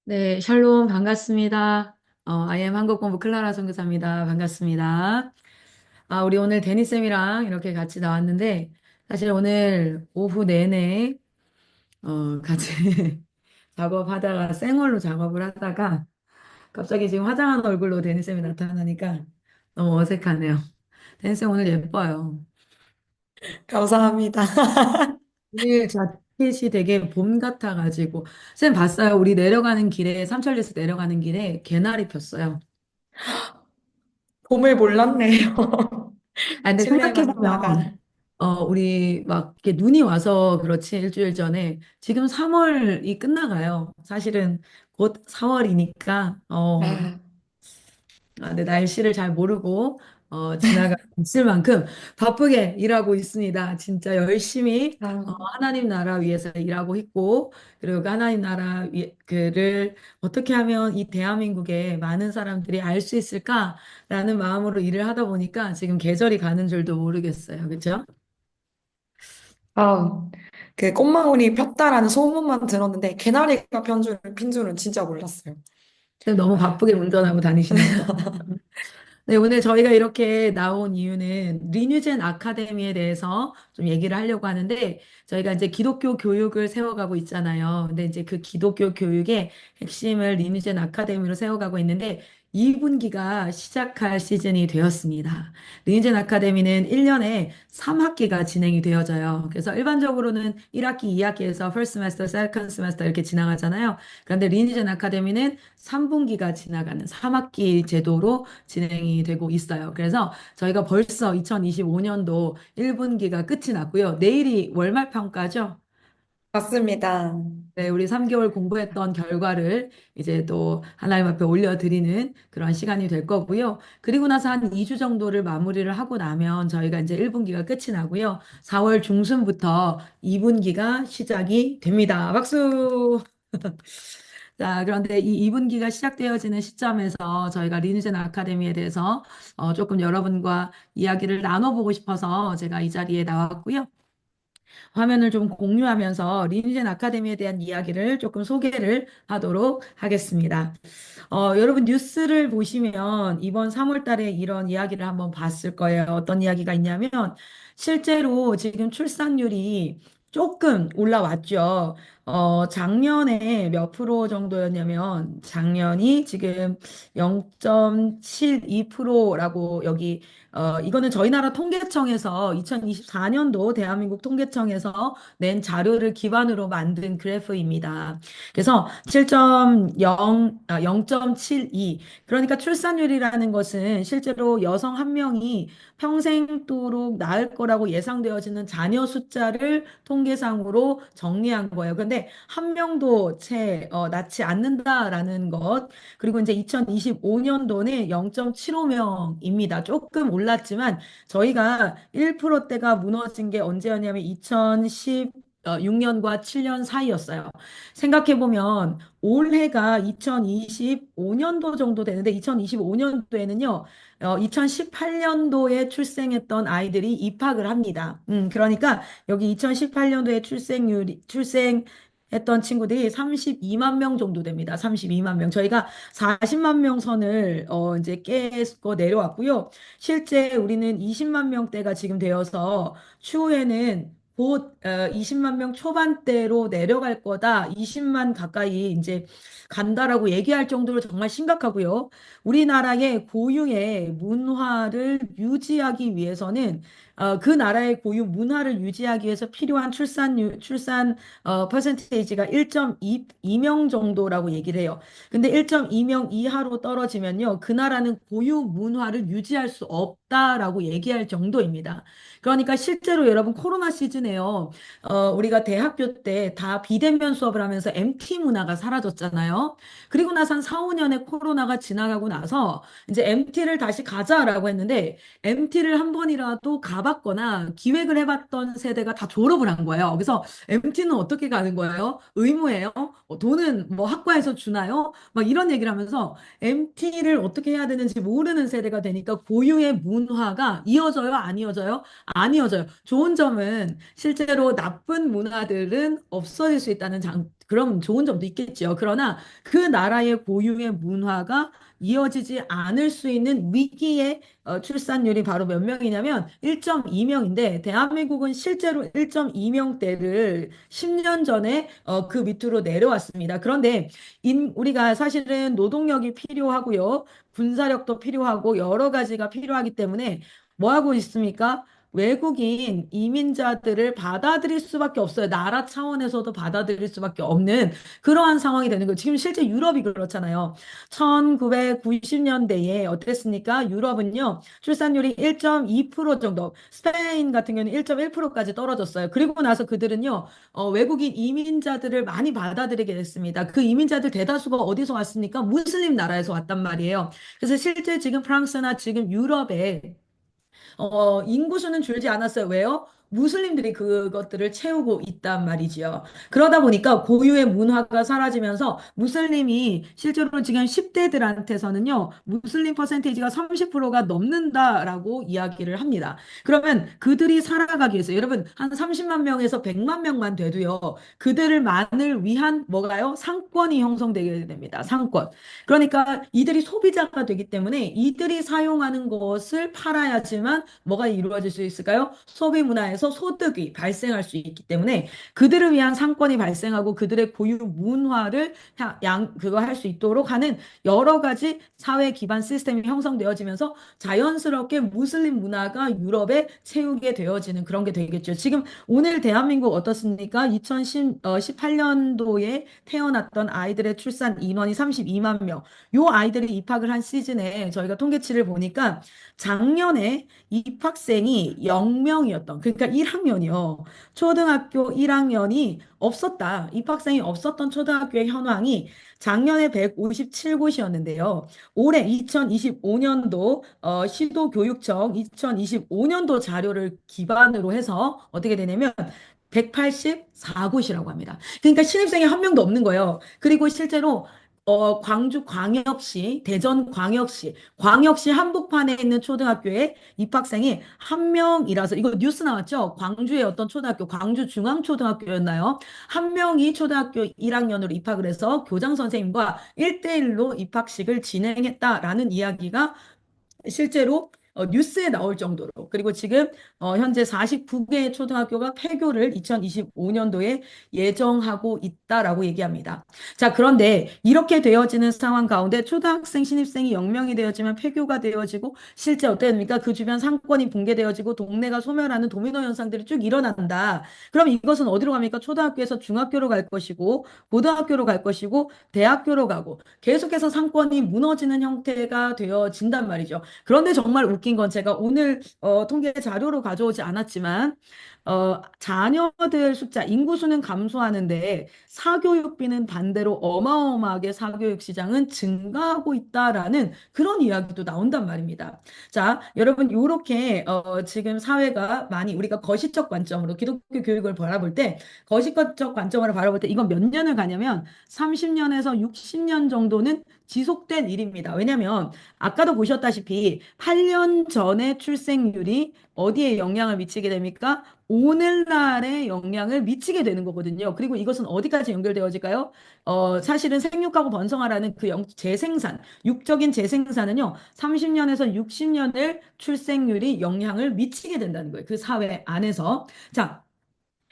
네, 샬롬 반갑습니다. IM 한국공부 클라라 선교사입니다. 반갑습니다. 우리 오늘 데니쌤이랑 이렇게 같이 나왔는데, 사실 오늘 오후 내내, 같이 작업하다가, 생얼로 작업을 하다가, 갑자기 지금 화장한 얼굴로 데니쌤이 나타나니까 너무 어색하네요. 데니쌤 오늘 예뻐요. 감사합니다. 오늘 자켓이 되게 봄 같아가지고, 쌤 봤어요? 우리 내려가는 길에, 삼천리에서 내려가는 길에 개나리 폈어요. 봄을 몰랐네요. 근데 실내만 생각해보면, 있다가. 우리 막 이렇게 눈이 와서 그렇지, 일주일 전에. 지금 3월이 끝나가요. 사실은 곧 4월이니까, 아, 네, 날씨를 잘 모르고, 지나가 있을 만큼 바쁘게 일하고 있습니다. 진짜 열심히, 아, 하나님 나라 위해서 일하고 있고, 그리고 그 하나님 나라 그를 어떻게 하면 이 대한민국에 많은 사람들이 알 수 있을까라는 마음으로 일을 하다 보니까 지금 계절이 가는 줄도 모르겠어요. 그렇죠? 아, 그 꽃망울이 폈다라는 소문만 들었는데 개나리가 핀 줄은 진짜 몰랐어요. 너무 아, 바쁘게 운전하고 다니시네요. 네, 오늘 저희가 이렇게 나온 이유는 리뉴젠 아카데미에 대해서 좀 얘기를 하려고 하는데, 저희가 이제 기독교 교육을 세워가고 있잖아요. 근데 이제 그 기독교 교육의 핵심을 리뉴젠 아카데미로 세워가고 있는데, 2분기가 시작할 시즌이 되었습니다. 리뉴젠 아카데미는 1년에 3학기가 진행이 되어져요. 그래서 일반적으로는 1학기, 2학기에서 first semester, second semester 이렇게 지나가잖아요. 그런데 리뉴젠 아카데미는 3분기가 지나가는 3학기 제도로 진행이 되고 있어요. 그래서 저희가 벌써 2025년도 1분기가 끝이 났고요. 내일이 월말 평가죠. 맞습니다. 네, 우리 3개월 공부했던 결과를 이제 또 하나님 앞에 올려드리는 그런 시간이 될 거고요. 그리고 나서 한 2주 정도를 마무리를 하고 나면 저희가 이제 1분기가 끝이 나고요. 4월 중순부터 2분기가 시작이 됩니다. 박수! 자, 그런데 이 2분기가 시작되어지는 시점에서 저희가 리누젠 아카데미에 대해서 조금 여러분과 이야기를 나눠보고 싶어서 제가 이 자리에 나왔고요. 화면을 좀 공유하면서 리누젠 아카데미에 대한 이야기를 조금 소개를 하도록 하겠습니다. 여러분 뉴스를 보시면 이번 3월 달에 이런 이야기를 한번 봤을 거예요. 어떤 이야기가 있냐면 실제로 지금 출산율이 조금 올라왔죠. 작년에 몇 프로 정도였냐면 작년이 지금 0.72%라고 여기 이거는 저희 나라 통계청에서 2024년도 대한민국 통계청에서 낸 자료를 기반으로 만든 그래프입니다. 그래서 0.72. 그러니까 출산율이라는 것은 실제로 여성 한 명이 평생도록 낳을 거라고 예상되어지는 자녀 숫자를 통계상으로 정리한 거예요. 그런데 한 명도 채 낳지 않는다라는 것. 그리고 이제 2025년도는 0.75명입니다. 조금 올랐지만 저희가 1%대가 무너진 게 언제였냐면 2016년과 7년 사이였어요. 생각해보면 올해가 2025년도 정도 되는데 2025년도에는요, 2018년도에 출생했던 아이들이 입학을 합니다. 그러니까 여기 2018년도에 출생했던 친구들이 32만 명 정도 됩니다. 32만 명. 저희가 40만 명 선을 이제 깨고 내려왔고요. 실제 우리는 20만 명대가 지금 되어서 추후에는 곧 20만 명 초반대로 내려갈 거다. 20만 가까이 이제 간다라고 얘기할 정도로 정말 심각하고요. 우리나라의 고유의 문화를 유지하기 위해서는 그 나라의 고유 문화를 유지하기 위해서 필요한 출산 퍼센테이지가 1.2명 정도라고 얘기를 해요. 근데 1.2명 이하로 떨어지면요, 그 나라는 고유 문화를 유지할 수 없다라고 얘기할 정도입니다. 그러니까 실제로 여러분 코로나 시즌에요. 우리가 대학교 때 다 비대면 수업을 하면서 MT 문화가 사라졌잖아요. 그리고 나서 한 4, 5년의 코로나가 지나가고 나서 이제 MT를 다시 가자라고 했는데 MT를 한 번이라도 가봤거나 기획을 해봤던 세대가 다 졸업을 한 거예요. 그래서 MT는 어떻게 가는 거예요? 의무예요? 돈은 뭐 학과에서 주나요? 막 이런 얘기를 하면서 MT를 어떻게 해야 되는지 모르는 세대가 되니까 고유의 문화가 이어져요? 안 이어져요? 안 이어져요. 좋은 점은 실제로 나쁜 문화들은 없어질 수 있다는 그럼 좋은 점도 있겠죠. 그러나 그 나라의 고유의 문화가 이어지지 않을 수 있는 위기의 출산율이 바로 몇 명이냐면 1.2명인데 대한민국은 실제로 1.2명대를 10년 전에 그 밑으로 내려왔습니다. 그런데 우리가 사실은 노동력이 필요하고요. 군사력도 필요하고 여러 가지가 필요하기 때문에 뭐 하고 있습니까? 외국인 이민자들을 받아들일 수밖에 없어요. 나라 차원에서도 받아들일 수밖에 없는 그러한 상황이 되는 거예요. 지금 실제 유럽이 그렇잖아요. 1990년대에 어땠습니까? 유럽은요, 출산율이 1.2% 정도, 스페인 같은 경우는 1.1%까지 떨어졌어요. 그리고 나서 그들은요, 외국인 이민자들을 많이 받아들이게 됐습니다. 그 이민자들 대다수가 어디서 왔습니까? 무슬림 나라에서 왔단 말이에요. 그래서 실제 지금 프랑스나 지금 유럽에 인구수는 줄지 않았어요. 왜요? 무슬림들이 그것들을 채우고 있단 말이지요. 그러다 보니까 고유의 문화가 사라지면서 무슬림이 실제로 지금 10대들한테서는요, 무슬림 퍼센테이지가 30%가 넘는다라고 이야기를 합니다. 그러면 그들이 살아가기 위해서 여러분 한 30만 명에서 100만 명만 돼도요, 그들만을 위한 뭐가요? 상권이 형성되게 됩니다. 상권. 그러니까 이들이 소비자가 되기 때문에 이들이 사용하는 것을 팔아야지만 뭐가 이루어질 수 있을까요? 소비 문화에서 소득이 발생할 수 있기 때문에 그들을 위한 상권이 발생하고 그들의 고유 문화를 그거 할 수 있도록 하는 여러 가지 사회 기반 시스템이 형성되어지면서 자연스럽게 무슬림 문화가 유럽에 채우게 되어지는 그런 게 되겠죠. 지금 오늘 대한민국 어떻습니까? 2018년도에 태어났던 아이들의 출산 인원이 32만 명. 요 아이들이 입학을 한 시즌에 저희가 통계치를 보니까 작년에 입학생이 0명이었던, 그러니까 1학년이요. 초등학교 1학년이 없었다. 입학생이 없었던 초등학교의 현황이 작년에 157곳이었는데요. 올해 2025년도 시도교육청 2025년도 자료를 기반으로 해서 어떻게 되냐면 184곳이라고 합니다. 그러니까 신입생이 한 명도 없는 거예요. 그리고 실제로 광주광역시, 대전광역시, 광역시 한복판에 있는 초등학교에 입학생이 한 명이라서 이거 뉴스 나왔죠? 광주의 어떤 초등학교, 광주중앙초등학교였나요? 한 명이 초등학교 1학년으로 입학을 해서 교장 선생님과 1대1로 입학식을 진행했다라는 이야기가 실제로 뉴스에 나올 정도로 그리고 지금 현재 49개의 초등학교가 폐교를 2025년도에 예정하고 있다라고 얘기합니다. 자, 그런데 이렇게 되어지는 상황 가운데 초등학생 신입생이 0명이 되어지면 폐교가 되어지고 실제 어떻게 됩니까? 그 주변 상권이 붕괴되어지고 동네가 소멸하는 도미노 현상들이 쭉 일어난다. 그럼 이것은 어디로 갑니까? 초등학교에서 중학교로 갈 것이고 고등학교로 갈 것이고 대학교로 가고 계속해서 상권이 무너지는 형태가 되어진단 말이죠. 그런데 정말 웃긴 건 제가 오늘 통계 자료로 가져오지 않았지만 자녀들 숫자, 인구수는 감소하는데 사교육비는 반대로 어마어마하게 사교육 시장은 증가하고 있다라는 그런 이야기도 나온단 말입니다. 자, 여러분 이렇게 지금 사회가 많이 우리가 거시적 관점으로 기독교 교육을 바라볼 때 거시적 관점으로 바라볼 때 이건 몇 년을 가냐면 30년에서 60년 정도는 지속된 일입니다. 왜냐하면 아까도 보셨다시피 8년 전의 출생률이 어디에 영향을 미치게 됩니까? 오늘날에 영향을 미치게 되는 거거든요. 그리고 이것은 어디까지 연결되어질까요? 사실은 생육하고 번성하라는 그 재생산, 육적인 재생산은요, 30년에서 60년을 출생률이 영향을 미치게 된다는 거예요. 그 사회 안에서. 자,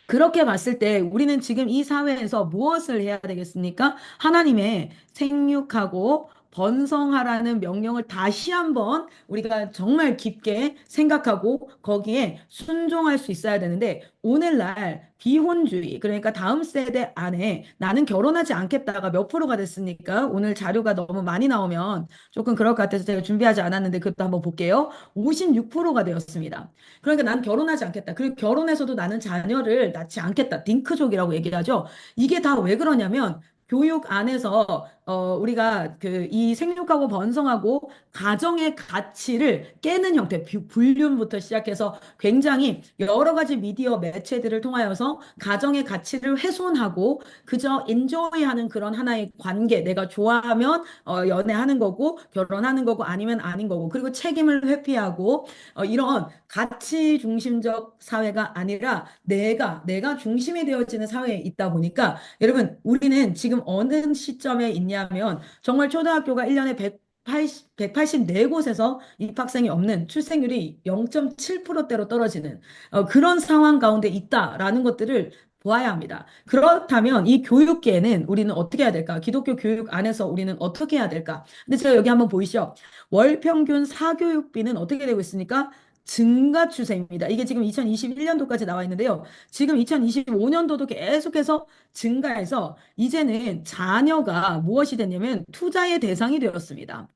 그렇게 봤을 때 우리는 지금 이 사회에서 무엇을 해야 되겠습니까? 하나님의 생육하고 번성하라는 명령을 다시 한번 우리가 정말 깊게 생각하고 거기에 순종할 수 있어야 되는데 오늘날 비혼주의, 그러니까 다음 세대 안에 나는 결혼하지 않겠다가 몇 프로가 됐습니까? 오늘 자료가 너무 많이 나오면 조금 그럴 것 같아서 제가 준비하지 않았는데 그것도 한번 볼게요. 56%가 되었습니다. 그러니까 난 결혼하지 않겠다. 그리고 결혼해서도 나는 자녀를 낳지 않겠다. 딩크족이라고 얘기하죠. 이게 다 왜 그러냐면 교육 안에서 우리가 그 이 생육하고 번성하고 가정의 가치를 깨는 형태, 불륜부터 시작해서 굉장히 여러 가지 미디어 매체들을 통하여서 가정의 가치를 훼손하고 그저 인조이하는 그런 하나의 관계, 내가 좋아하면 연애하는 거고 결혼하는 거고 아니면 아닌 거고 그리고 책임을 회피하고 이런 가치 중심적 사회가 아니라 내가 중심이 되어지는 사회에 있다 보니까 여러분 우리는 지금 어느 시점에 있냐면 정말 초등학교가 1년에 184곳에서 입학생이 없는 출생률이 0.7%대로 떨어지는 그런 상황 가운데 있다라는 것들을 보아야 합니다. 그렇다면 이 교육계는 우리는 어떻게 해야 될까? 기독교 교육 안에서 우리는 어떻게 해야 될까? 근데 제가 여기 한번 보이시죠? 월 평균 사교육비는 어떻게 되고 있습니까? 증가 추세입니다. 이게 지금 2021년도까지 나와 있는데요. 지금 2025년도도 계속해서 증가해서 이제는 자녀가 무엇이 됐냐면 투자의 대상이 되었습니다.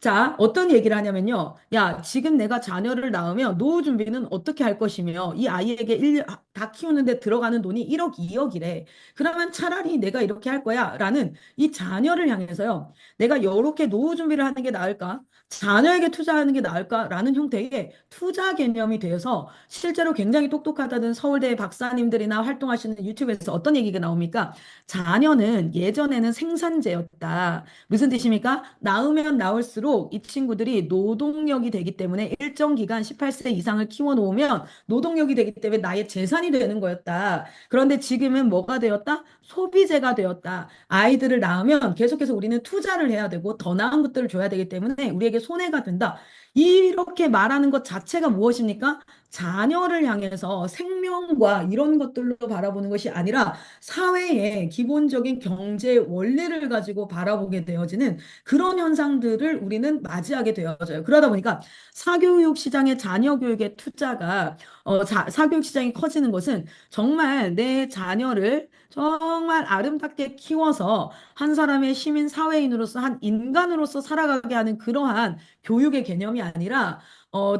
자, 어떤 얘기를 하냐면요. 야, 지금 내가 자녀를 낳으면 노후 준비는 어떻게 할 것이며 이 아이에게 다 키우는데 들어가는 돈이 1억, 2억이래. 그러면 차라리 내가 이렇게 할 거야. 라는 이 자녀를 향해서요. 내가 이렇게 노후 준비를 하는 게 나을까? 자녀에게 투자하는 게 나을까? 라는 형태의 투자 개념이 되어서 실제로 굉장히 똑똑하다는 서울대 박사님들이나 활동하시는 유튜브에서 어떤 얘기가 나옵니까? 자녀는 예전에는 생산재였다. 무슨 뜻입니까? 낳으면 낳을수록 이 친구들이 노동력이 되기 때문에 일정 기간 18세 이상을 키워놓으면 노동력이 되기 때문에 나의 재산이 되는 거였다. 그런데 지금은 뭐가 되었다? 소비재가 되었다. 아이들을 낳으면 계속해서 우리는 투자를 해야 되고 더 나은 것들을 줘야 되기 때문에 우리에게 손해가 된다. 이렇게 말하는 것 자체가 무엇입니까? 자녀를 향해서 생명과 이런 것들로 바라보는 것이 아니라 사회의 기본적인 경제 원리를 가지고 바라보게 되어지는 그런 현상들을 우리는 맞이하게 되어져요. 그러다 보니까 사교육 시장의 자녀 교육의 투자가 사교육 시장이 커지는 것은 정말 내 자녀를 정말 아름답게 키워서 한 사람의 시민 사회인으로서 한 인간으로서 살아가게 하는 그러한 교육의 개념이 아니라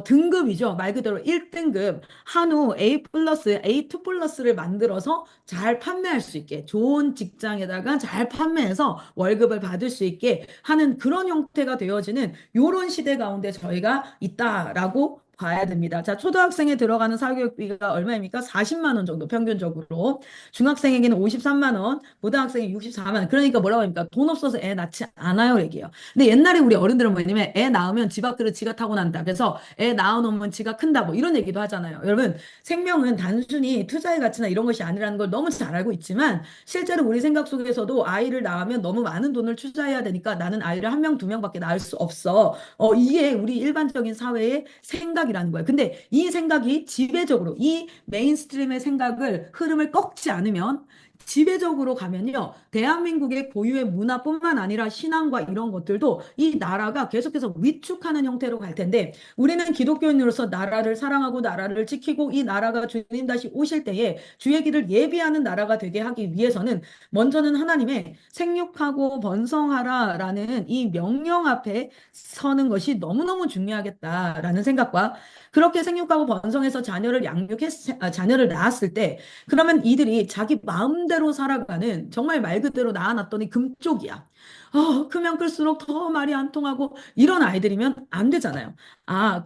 등급이죠. 말 그대로 1등급 한우 A 플러스, A2 플러스를 만들어서 잘 판매할 수 있게 좋은 직장에다가 잘 판매해서 월급을 받을 수 있게 하는 그런 형태가 되어지는 이런 시대 가운데 저희가 있다라고 봐야 됩니다. 자, 초등학생에 들어가는 사교육비가 얼마입니까? 40만 원 정도 평균적으로. 중학생에게는 53만 원, 고등학생에 64만 원. 그러니까 뭐라고 합니까? 돈 없어서 애 낳지 않아요, 얘기예요. 근데 옛날에 우리 어른들은 뭐냐면 애 낳으면 집 앞그릇 지가 타고 난다. 그래서 애 낳아놓으면 지가 큰다. 뭐 이런 얘기도 하잖아요. 여러분, 생명은 단순히 투자의 가치나 이런 것이 아니라는 걸 너무 잘 알고 있지만 실제로 우리 생각 속에서도 아이를 낳으면 너무 많은 돈을 투자해야 되니까 나는 아이를 한 명, 두 명밖에 낳을 수 없어. 이게 우리 일반적인 사회의 생각이라는 거예요. 근데 이 생각이 지배적으로 이 메인스트림의 생각을 흐름을 꺾지 않으면 지배적으로 가면요. 대한민국의 고유의 문화뿐만 아니라 신앙과 이런 것들도 이 나라가 계속해서 위축하는 형태로 갈 텐데 우리는 기독교인으로서 나라를 사랑하고 나라를 지키고 이 나라가 주님 다시 오실 때에 주의 길을 예비하는 나라가 되게 하기 위해서는 먼저는 하나님의 생육하고 번성하라라는 이 명령 앞에 서는 것이 너무너무 중요하겠다라는 생각과 그렇게 생육하고 번성해서 자녀를 낳았을 때 그러면 이들이 자기 마음대로 살아가는 정말 말 그대로 낳아놨더니 금쪽이야. 크면 클수록 더 말이 안 통하고 이런 아이들이면 안 되잖아요.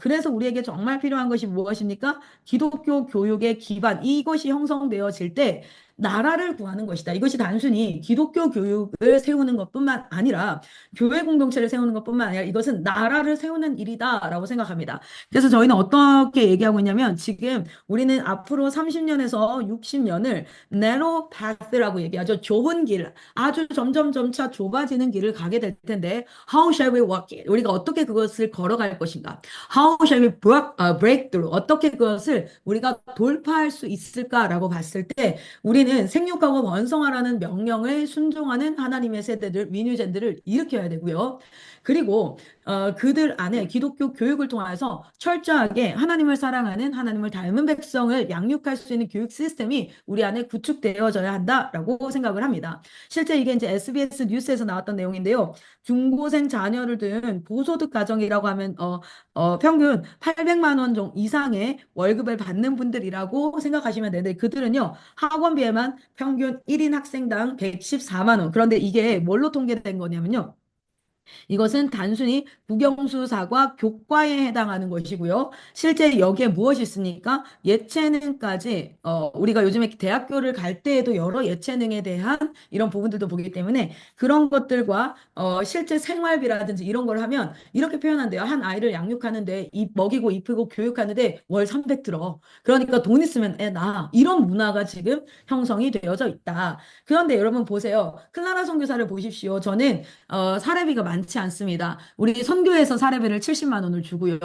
그래서 우리에게 정말 필요한 것이 무엇입니까? 기독교 교육의 기반, 이것이 형성되어질 때 나라를 구하는 것이다. 이것이 단순히 기독교 교육을 세우는 것뿐만 아니라 교회 공동체를 세우는 것뿐만 아니라 이것은 나라를 세우는 일이다라고 생각합니다. 그래서 저희는 어떻게 얘기하고 있냐면 지금 우리는 앞으로 30년에서 60년을 narrow path라고 얘기하죠. 좁은 길, 아주 점점 점차 좁아지는 길을 가게 될 텐데 how shall we walk it? 우리가 어떻게 그것을 걸어갈 것인가? How shall we break through? 어떻게 그것을 우리가 돌파할 수 있을까라고 봤을 때 우리는 생육하고 번성하라는 명령을 순종하는 하나님의 세대들, 위뉴젠들을 일으켜야 되고요. 그리고 그들 안에 기독교 교육을 통해서 철저하게 하나님을 사랑하는 하나님을 닮은 백성을 양육할 수 있는 교육 시스템이 우리 안에 구축되어져야 한다라고 생각을 합니다. 실제 이게 이제 SBS 뉴스에서 나왔던 내용인데요. 중고생 자녀를 둔 고소득 가정이라고 하면 평균 800만 원 이상의 월급을 받는 분들이라고 생각하시면 되는데 그들은요 학원비에만 하지만 평균 1인 학생당 114만 원. 그런데 이게 뭘로 통계된 거냐면요. 이것은 단순히 국영수사과 교과에 해당하는 것이고요. 실제 여기에 무엇이 있습니까? 예체능까지 우리가 요즘에 대학교를 갈 때에도 여러 예체능에 대한 이런 부분들도 보기 때문에 그런 것들과 실제 생활비라든지 이런 걸 하면 이렇게 표현한대요. 한 아이를 양육하는데 먹이고 입히고 교육하는데 월 300 들어. 그러니까 돈 있으면 애 낳아. 이런 문화가 지금 형성이 되어져 있다. 그런데 여러분 보세요. 클라라 선교사를 보십시오. 저는 사례비가 많지 않습니다. 우리 선교에서 사례비를 70만 원을 주고요.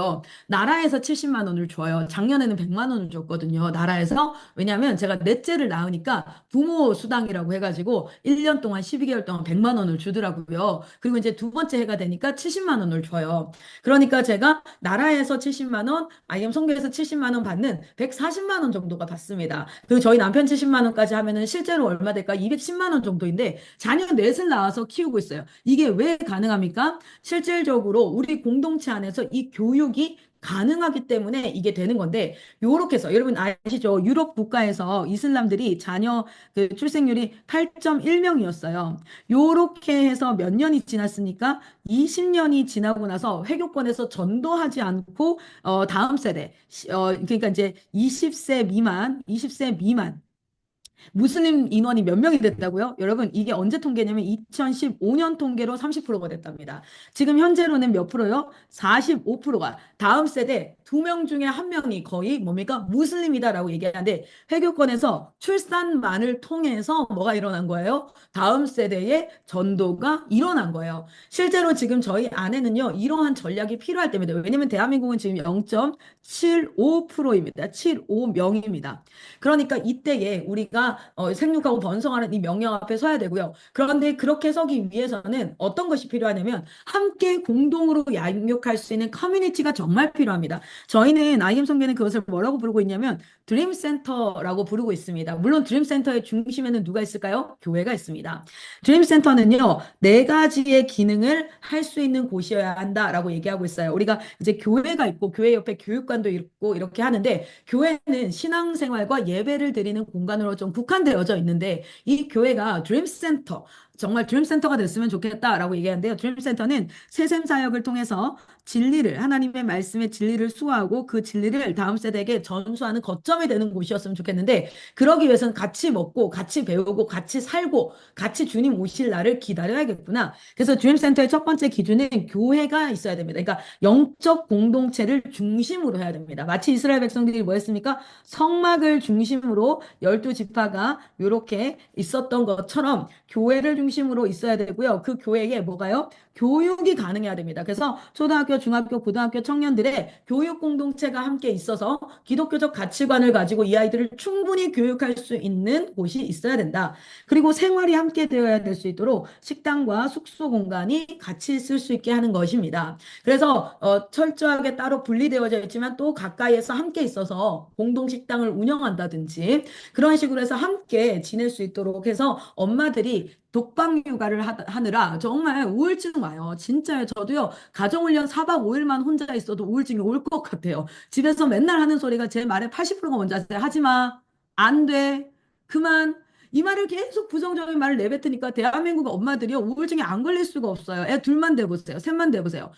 나라에서 70만 원을 줘요. 작년에는 100만 원을 줬거든요. 나라에서. 왜냐하면 제가 넷째를 낳으니까 부모 수당이라고 해가지고 1년 동안 12개월 동안 100만 원을 주더라고요. 그리고 이제 두 번째 해가 되니까 70만 원을 줘요. 그러니까 제가 나라에서 70만 원, IM 선교에서 70만 원 받는 140만 원 정도가 받습니다. 그리고 저희 남편 70만 원까지 하면은 실제로 얼마 될까? 210만 원 정도인데 자녀 넷을 낳아서 키우고 있어요. 이게 왜 가능합니까? 실질적으로 우리 공동체 안에서 이 교육이 가능하기 때문에 이게 되는 건데 요렇게 해서 여러분 아시죠? 유럽 국가에서 이슬람들이 자녀 그 출생률이 8.1명이었어요. 요렇게 해서 몇 년이 지났습니까? 20년이 지나고 나서 회교권에서 전도하지 않고 다음 세대 그러니까 이제 20세 미만 무슬림 인원이 몇 명이 됐다고요? 여러분, 이게 언제 통계냐면 2015년 통계로 30%가 됐답니다. 지금 현재로는 몇 프로요? 45%가 다음 세대 두 명 중에 한 명이 거의 뭡니까? 무슬림이다라고 얘기하는데 회교권에서 출산만을 통해서 뭐가 일어난 거예요? 다음 세대의 전도가 일어난 거예요. 실제로 지금 저희 안에는요, 이러한 전략이 필요할 때입니다. 왜냐면 대한민국은 지금 0.75%입니다. 75명입니다. 그러니까 이때에 우리가 생육하고 번성하는 이 명령 앞에 서야 되고요. 그런데 그렇게 서기 위해서는 어떤 것이 필요하냐면 함께 공동으로 양육할 수 있는 커뮤니티가 정말 필요합니다. 저희는 IM 성계는 그것을 뭐라고 부르고 있냐면 드림센터라고 부르고 있습니다. 물론 드림센터의 중심에는 누가 있을까요? 교회가 있습니다. 드림센터는요, 네 가지의 기능을 할 수 있는 곳이어야 한다라고 얘기하고 있어요. 우리가 이제 교회가 있고 교회 옆에 교육관도 있고 이렇게 하는데 교회는 신앙생활과 예배를 드리는 공간으로 좀 국한되어져 있는데 이 교회가 드림센터 정말 드림센터가 됐으면 좋겠다라고 얘기하는데요. 드림센터는 세샘 사역을 통해서 진리를 하나님의 말씀의 진리를 수호하고 그 진리를 다음 세대에게 전수하는 거점이 되는 곳이었으면 좋겠는데 그러기 위해서는 같이 먹고 같이 배우고 같이 살고 같이 주님 오실 날을 기다려야겠구나. 그래서 드림센터의 첫 번째 기준은 교회가 있어야 됩니다. 그러니까 영적 공동체를 중심으로 해야 됩니다. 마치 이스라엘 백성들이 뭐 했습니까? 성막을 중심으로 12지파가 이렇게 있었던 것처럼 교회를 중심으로 있어야 되고요. 그 교회에 뭐가요? 교육이 가능해야 됩니다. 그래서 초등학교, 중학교, 고등학교 청년들의 교육 공동체가 함께 있어서 기독교적 가치관을 가지고 이 아이들을 충분히 교육할 수 있는 곳이 있어야 된다. 그리고 생활이 함께 되어야 될 수 있도록 식당과 숙소 공간이 같이 있을 수 있게 하는 것입니다. 그래서 철저하게 따로 분리되어져 있지만 또 가까이에서 함께 있어서 공동 식당을 운영한다든지 그런 식으로 해서 함께 지낼 수 있도록 해서 엄마들이 독방 육아를 하느라 정말 우울증 와요. 진짜요. 저도요. 가정훈련 4박 5일만 혼자 있어도 우울증이 올 것 같아요. 집에서 맨날 하는 소리가 제 말의 80%가 뭔지 아세요? 하지 마. 안 돼. 그만. 이 말을 계속 부정적인 말을 내뱉으니까 대한민국 엄마들이요. 우울증에 안 걸릴 수가 없어요. 애 둘만 돼보세요. 셋만 돼보세요.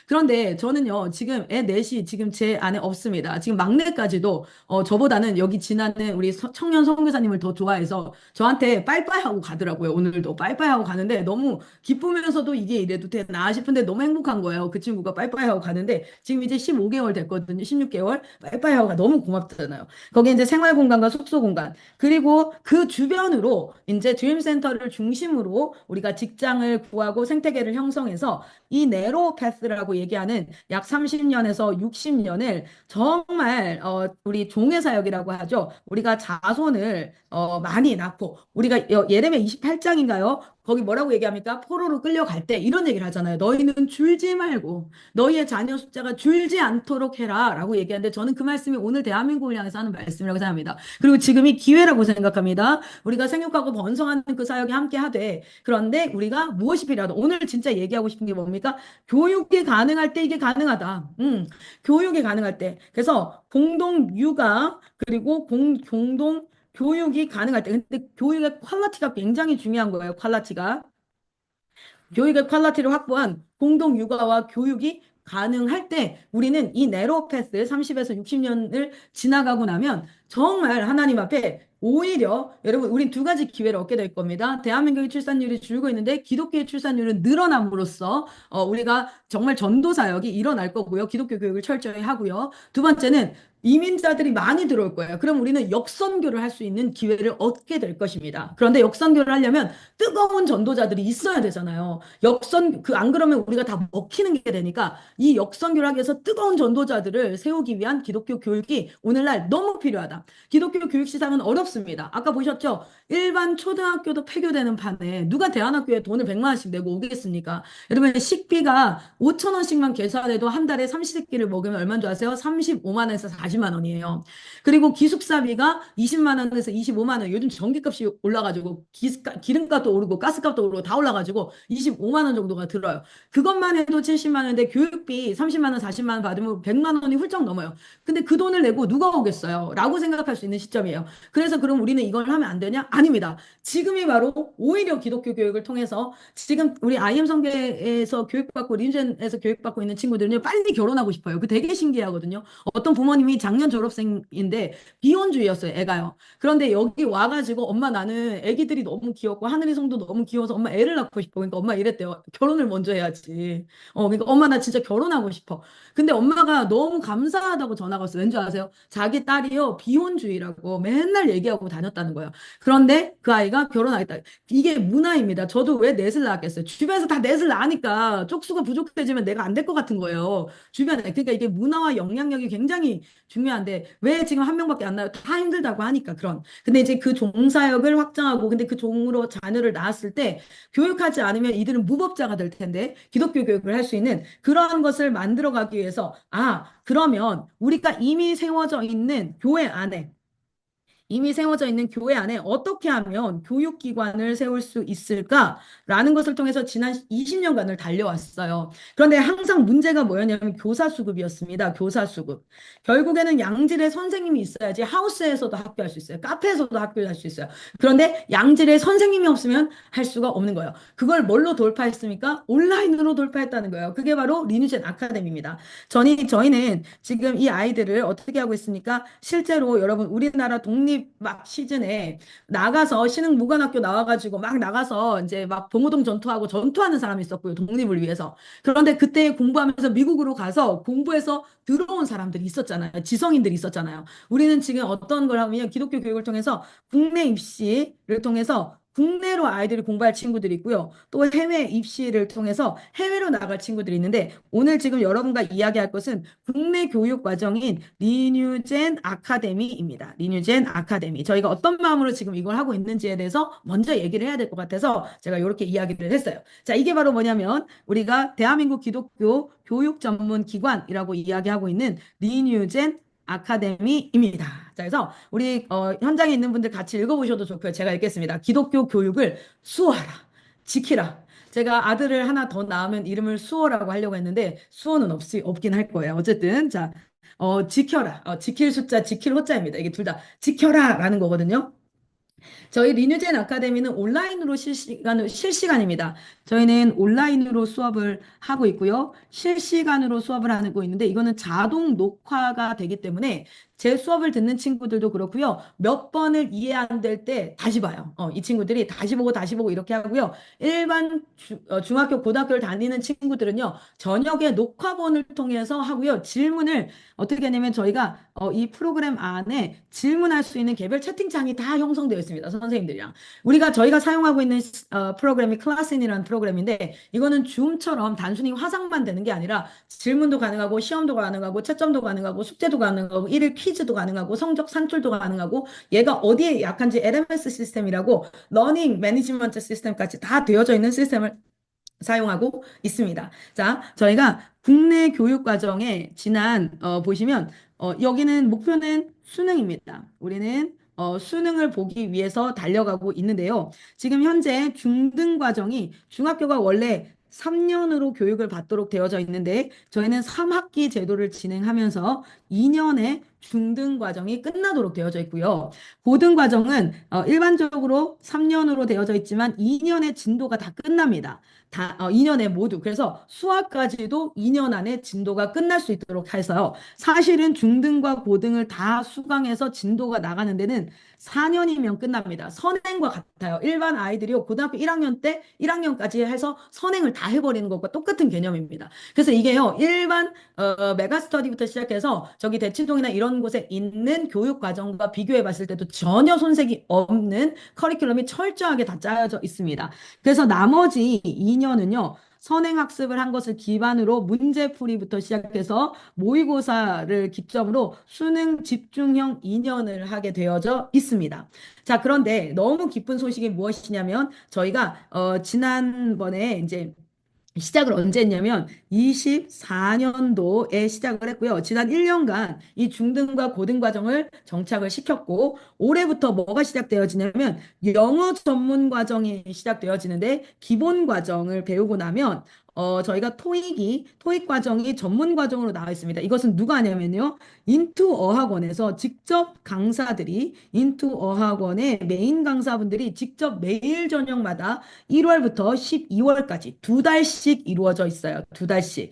그런데 저는요, 지금 애 넷이 지금 제 안에 없습니다. 지금 막내까지도, 저보다는 여기 지나는 우리 청년 선교사님을 더 좋아해서 저한테 빠이빠이 하고 가더라고요. 오늘도 빠이빠이 하고 가는데 너무 기쁘면서도 이게 이래도 되나 싶은데 너무 행복한 거예요. 그 친구가 빠이빠이 하고 가는데 지금 이제 15개월 됐거든요. 16개월. 빠이빠이 하고 가 너무 고맙잖아요. 거기 이제 생활 공간과 숙소 공간. 그리고 그 주변으로 이제 드림센터를 중심으로 우리가 직장을 구하고 생태계를 형성해서 이 네로 패스라고 얘기하는 약 30년에서 60년을 정말 우리 종의 사역이라고 하죠. 우리가 자손을 많이 낳고 우리가 예레미야 28장인가요? 거기 뭐라고 얘기합니까? 포로로 끌려갈 때 이런 얘기를 하잖아요. 너희는 줄지 말고 너희의 자녀 숫자가 줄지 않도록 해라 라고 얘기하는데 저는 그 말씀이 오늘 대한민국을 향해서 하는 말씀이라고 생각합니다. 그리고 지금이 기회라고 생각합니다. 우리가 생육하고 번성하는 그 사역이 함께 하되 그런데 우리가 무엇이 필요하다. 오늘 진짜 얘기하고 싶은 게 뭡니까? 교육이 가능할 때 이게 가능하다. 교육이 가능할 때. 그래서 공동 육아 그리고 공동 교육이 가능할 때, 근데 교육의 퀄리티가 굉장히 중요한 거예요. 퀄리티가. 교육의 퀄리티를 확보한 공동 육아와 교육이 가능할 때 우리는 이 네로 패스 30에서 60년을 지나가고 나면 정말 하나님 앞에 오히려 여러분 우린 두 가지 기회를 얻게 될 겁니다. 대한민국의 출산율이 줄고 있는데 기독교의 출산율은 늘어남으로써 우리가 정말 전도 사역이 일어날 거고요. 기독교 교육을 철저히 하고요. 두 번째는 이민자들이 많이 들어올 거예요. 그럼 우리는 역선교를 할 수 있는 기회를 얻게 될 것입니다. 그런데 역선교를 하려면 뜨거운 전도자들이 있어야 되잖아요. 안 그러면 우리가 다 먹히는 게 되니까 이 역선교를 하기 위해서 뜨거운 전도자들을 세우기 위한 기독교 교육이 오늘날 너무 필요하다. 기독교 교육 시장은 어렵습니다. 아까 보셨죠? 일반 초등학교도 폐교되는 판에 누가 대안학교에 돈을 100만 원씩 내고 오겠습니까? 여러분 식비가 5천 원씩만 계산해도 한 달에 삼시세끼를 먹으면 얼마인 줄 아세요? 35만 원에서 40만 원이에요. 그리고 기숙사비가 20만 원에서 25만 원. 요즘 전기값이 올라가지고 기름값도 오르고 가스값도 오르고 다 올라가지고 25만 원 정도가 들어요. 그것만 해도 70만 원인데 교육비 30만 원, 40만 원 받으면 100만 원이 훌쩍 넘어요. 근데 그 돈을 내고 누가 오겠어요? 라고 생각할 수 있는 시점이에요. 그래서 그럼 우리는 이걸 하면 안 되냐? 아닙니다. 지금이 바로 오히려 기독교 교육을 통해서 지금 우리 IM 성계에서 교육받고 린젠에서 교육받고 있는 친구들은요 빨리 결혼하고 싶어요. 그 되게 신기하거든요. 어떤 부모님이 작년 졸업생인데 비혼주의였어요, 애가요. 그런데 여기 와가지고 엄마 나는 애기들이 너무 귀엽고 하늘이 성도 너무 귀여워서 엄마 애를 낳고 싶어. 그러니까 엄마 이랬대요. 결혼을 먼저 해야지. 그러니까 엄마 나 진짜 결혼하고 싶어. 근데 엄마가 너무 감사하다고 전화가 왔어요. 왠지 아세요? 자기 딸이요 비혼주의라고 맨날 얘기하고 다녔다는 거예요. 그런데 그 아이가 결혼하겠다. 이게 문화입니다. 저도 왜 넷을 낳았겠어요? 주변에서 다 넷을 낳으니까 쪽수가 부족해지면 내가 안 될 것 같은 거예요. 주변에. 그러니까 이게 문화와 영향력이 굉장히 중요한데 왜 지금 한 명밖에 안 나요? 다 힘들다고 하니까 그런. 근데 이제 그 종사역을 확장하고 근데 그 종으로 자녀를 낳았을 때 교육하지 않으면 이들은 무법자가 될 텐데 기독교 교육을 할 수 있는 그러한 것을 만들어 가기 위해서 그러면 우리가 이미 세워져 있는 교회 안에 어떻게 하면 교육기관을 세울 수 있을까라는 것을 통해서 지난 20년간을 달려왔어요. 그런데 항상 문제가 뭐였냐면 교사 수급이었습니다. 교사 수급. 결국에는 양질의 선생님이 있어야지 하우스에서도 학교할 수 있어요. 카페에서도 학교할 수 있어요. 그런데 양질의 선생님이 없으면 할 수가 없는 거예요. 그걸 뭘로 돌파했습니까? 온라인으로 돌파했다는 거예요. 그게 바로 리누젠 아카데미입니다. 저희는 지금 이 아이들을 어떻게 하고 있습니까? 실제로 여러분 우리나라 독립 막 시즌에 나가서 신흥무관학교 나와가지고 막 나가서 이제 막 봉오동 전투하고 전투하는 사람이 있었고요. 독립을 위해서. 그런데 그때 공부하면서 미국으로 가서 공부해서 들어온 사람들이 있었잖아요. 지성인들이 있었잖아요. 우리는 지금 어떤 걸 하면 기독교 교육을 통해서 국내 입시를 통해서 국내로 아이들이 공부할 친구들이 있고요. 또 해외 입시를 통해서 해외로 나갈 친구들이 있는데 오늘 지금 여러분과 이야기할 것은 국내 교육 과정인 리뉴젠 아카데미입니다. 리뉴젠 아카데미. 저희가 어떤 마음으로 지금 이걸 하고 있는지에 대해서 먼저 얘기를 해야 될 것 같아서 제가 이렇게 이야기를 했어요. 자, 이게 바로 뭐냐면 우리가 대한민국 기독교 교육 전문 기관이라고 이야기하고 있는 리뉴젠 아카데미입니다. 자, 그래서 우리 현장에 있는 분들 같이 읽어보셔도 좋고요. 제가 읽겠습니다. 기독교 교육을 수호하라, 지키라. 제가 아들을 하나 더 낳으면 이름을 수호라고 하려고 했는데 수호는 없긴 할 거예요. 어쨌든 자, 지켜라. 지킬 숫자, 지킬 호자입니다. 이게 둘 다 지켜라라는 거거든요. 저희 리뉴젠 아카데미는 온라인으로 실시간입니다. 저희는 온라인으로 수업을 하고 있고요. 실시간으로 수업을 하고 있는데 이거는 자동 녹화가 되기 때문에 제 수업을 듣는 친구들도 그렇고요. 몇 번을 이해 안 될 때 다시 봐요. 이 친구들이 다시 보고 이렇게 하고요. 일반 중학교, 고등학교를 다니는 친구들은요. 저녁에 녹화본을 통해서 하고요. 질문을 어떻게 하냐면 저희가 이 프로그램 안에 질문할 수 있는 개별 채팅창이 다 형성되어 있습니다. 선생님들이랑. 저희가 사용하고 있는 프로그램이 클래스인이라는 프로그램인데 이거는 줌처럼 단순히 화상만 되는 게 아니라 질문도 가능하고 시험도 가능하고 채점도 가능하고 숙제도 가능하고 일일 퀴즈도 가능하고 성적 산출도 가능하고 얘가 어디에 약한지 LMS 시스템이라고 러닝 매니지먼트 시스템까지 다 되어져 있는 시스템을 사용하고 있습니다. 자, 저희가 국내 교육 과정에 보시면 여기는 목표는 수능입니다. 우리는 수능을 보기 위해서 달려가고 있는데요. 지금 현재 중등 과정이 중학교가 원래 3년으로 교육을 받도록 되어져 있는데 저희는 3학기 제도를 진행하면서 2년의 중등 과정이 끝나도록 되어져 있고요. 고등 과정은 일반적으로 3년으로 되어져 있지만 2년의 진도가 다 끝납니다. 2년에 모두. 그래서 수학까지도 2년 안에 진도가 끝날 수 있도록 해서요. 사실은 중등과 고등을 다 수강해서 진도가 나가는 데는 4년이면 끝납니다. 선행과 같아요. 일반 아이들이요. 고등학교 1학년 때 1학년까지 해서 선행을 다 해버리는 것과 똑같은 개념입니다. 그래서 이게요. 일반 메가스터디부터 시작해서 저기 대치동이나 이런 곳에 있는 교육 과정과 비교해 봤을 때도 전혀 손색이 없는 커리큘럼이 철저하게 다 짜여져 있습니다. 그래서 나머지 2년은요. 선행학습을 한 것을 기반으로 문제풀이부터 시작해서 모의고사를 기점으로 수능 집중형 2년을 하게 되어져 있습니다. 자, 그런데 너무 기쁜 소식이 무엇이냐면 저희가 지난번에 이제 시작을 언제 했냐면 24년도에 시작을 했고요. 지난 1년간 이 중등과 고등 과정을 정착을 시켰고 올해부터 뭐가 시작되어지냐면 영어 전문 과정이 시작되어지는데 기본 과정을 배우고 나면 저희가 토익 과정이 전문 과정으로 나와 있습니다. 이것은 누가 하냐면요. 인투 어학원에서 직접 강사들이 인투 어학원의 메인 강사분들이 직접 매일 저녁마다 1월부터 12월까지 두 달씩 이루어져 있어요. 두 달씩.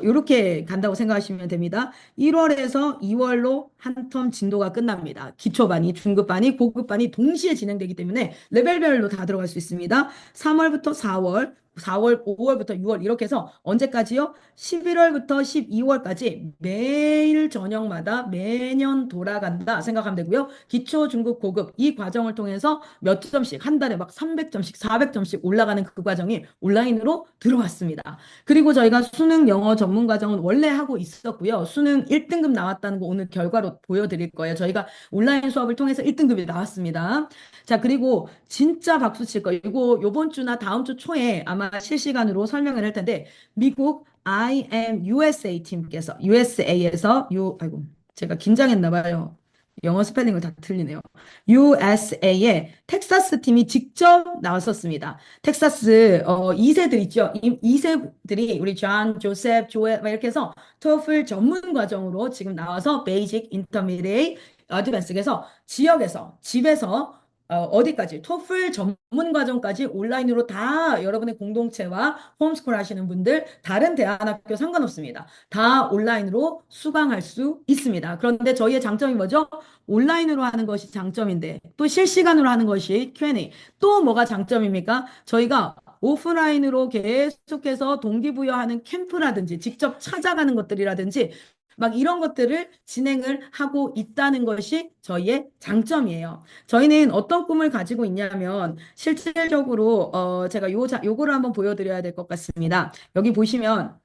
이렇게 간다고 생각하시면 됩니다. 1월에서 2월로 한 텀 진도가 끝납니다. 기초반이, 중급반이, 고급반이 동시에 진행되기 때문에 레벨별로 다 들어갈 수 있습니다. 3월부터 4월, 5월부터 6월 이렇게 해서 언제까지요? 11월부터 12월까지 매일 저녁마다 매년 돌아간다 생각하면 되고요. 기초, 중급, 고급 이 과정을 통해서 몇 점씩 한 달에 막 300점씩, 400점씩 올라가는 그 과정이 온라인으로 들어왔습니다. 그리고 저희가 수능 영어 전문 과정은 원래 하고 있었고요. 수능 1등급 나왔다는 거 오늘 결과로 보여드릴 거예요. 저희가 온라인 수업을 통해서 1등급이 나왔습니다. 자, 그리고 진짜 박수 칠 거. 이거 요번 주나 다음 주 초에 아마 실시간으로 설명을 할 텐데 미국 I am USA 팀께서 USA에서 아이고 제가 긴장했나 봐요. 영어 스펠링을 다 틀리네요. USA의 텍사스 팀이 직접 나왔었습니다. 텍사스 2세들 있죠. 2세들이 우리 존, 조셉, 조엘 막 이렇게 해서 토플 전문 과정으로 지금 나와서 베이직, 인터미디에이트, 어드밴스 그래서 지역에서 집에서 어디까지 토플 전문 과정까지 온라인으로 다 여러분의 공동체와 홈스쿨 하시는 분들 다른 대안학교 상관없습니다. 다 온라인으로 수강할 수 있습니다. 그런데 저희의 장점이 뭐죠? 온라인으로 하는 것이 장점인데 또 실시간으로 하는 것이 Q&A. 또 뭐가 장점입니까? 저희가 오프라인으로 계속해서 동기부여하는 캠프라든지 직접 찾아가는 것들이라든지 막 이런 것들을 진행을 하고 있다는 것이 저희의 장점이에요. 저희는 어떤 꿈을 가지고 있냐면 실질적으로 제가 요거를 한번 보여드려야 될 것 같습니다. 여기 보시면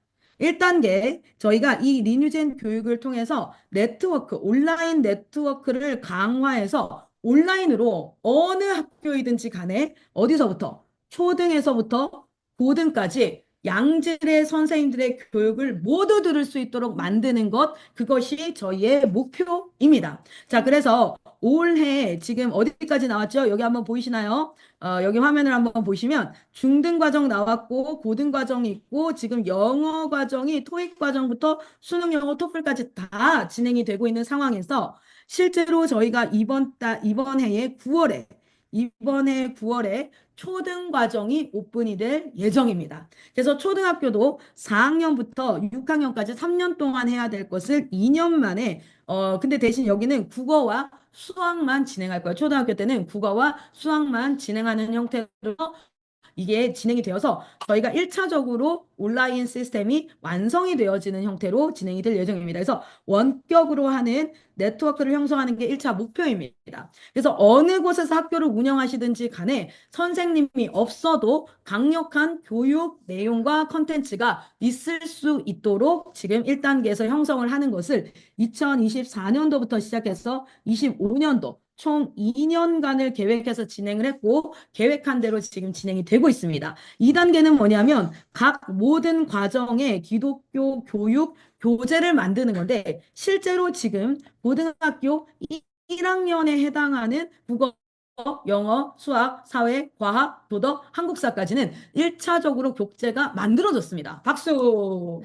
1단계 저희가 이 리뉴젠 교육을 통해서 온라인 네트워크를 강화해서 온라인으로 어느 학교이든지 간에 어디서부터 초등에서부터 고등까지 양질의 선생님들의 교육을 모두 들을 수 있도록 만드는 것, 그것이 저희의 목표입니다. 자, 그래서 올해 지금 어디까지 나왔죠? 여기 한번 보이시나요? 여기 화면을 한번 보시면 중등 과정 나왔고 고등 과정이 있고 지금 영어 과정이 토익 과정부터 수능 영어 토플까지 다 진행이 되고 있는 상황에서 실제로 저희가 이번 해 9월에 초등 과정이 오픈이 될 예정입니다. 그래서 초등학교도 4학년부터 6학년까지 3년 동안 해야 될 것을 2년 만에 근데 대신 여기는 국어와 수학만 진행할 거예요. 초등학교 때는 국어와 수학만 진행하는 형태로 이게 진행이 되어서 저희가 1차적으로 온라인 시스템이 완성이 되어지는 형태로 진행이 될 예정입니다. 그래서 원격으로 하는 네트워크를 형성하는 게 1차 목표입니다. 그래서 어느 곳에서 학교를 운영하시든지 간에 선생님이 없어도 강력한 교육 내용과 컨텐츠가 있을 수 있도록 지금 1단계에서 형성을 하는 것을 2024년도부터 시작해서 25년도 총 2년간을 계획해서 진행을 했고 계획한 대로 지금 진행이 되고 있습니다. 2단계는 뭐냐면 각 모든 과정에 기독교 교육 교재를 만드는 건데 실제로 지금 고등학교 1학년에 해당하는 국어, 영어, 수학, 사회, 과학, 도덕, 한국사까지는 1차적으로 교재가 만들어졌습니다. 박수!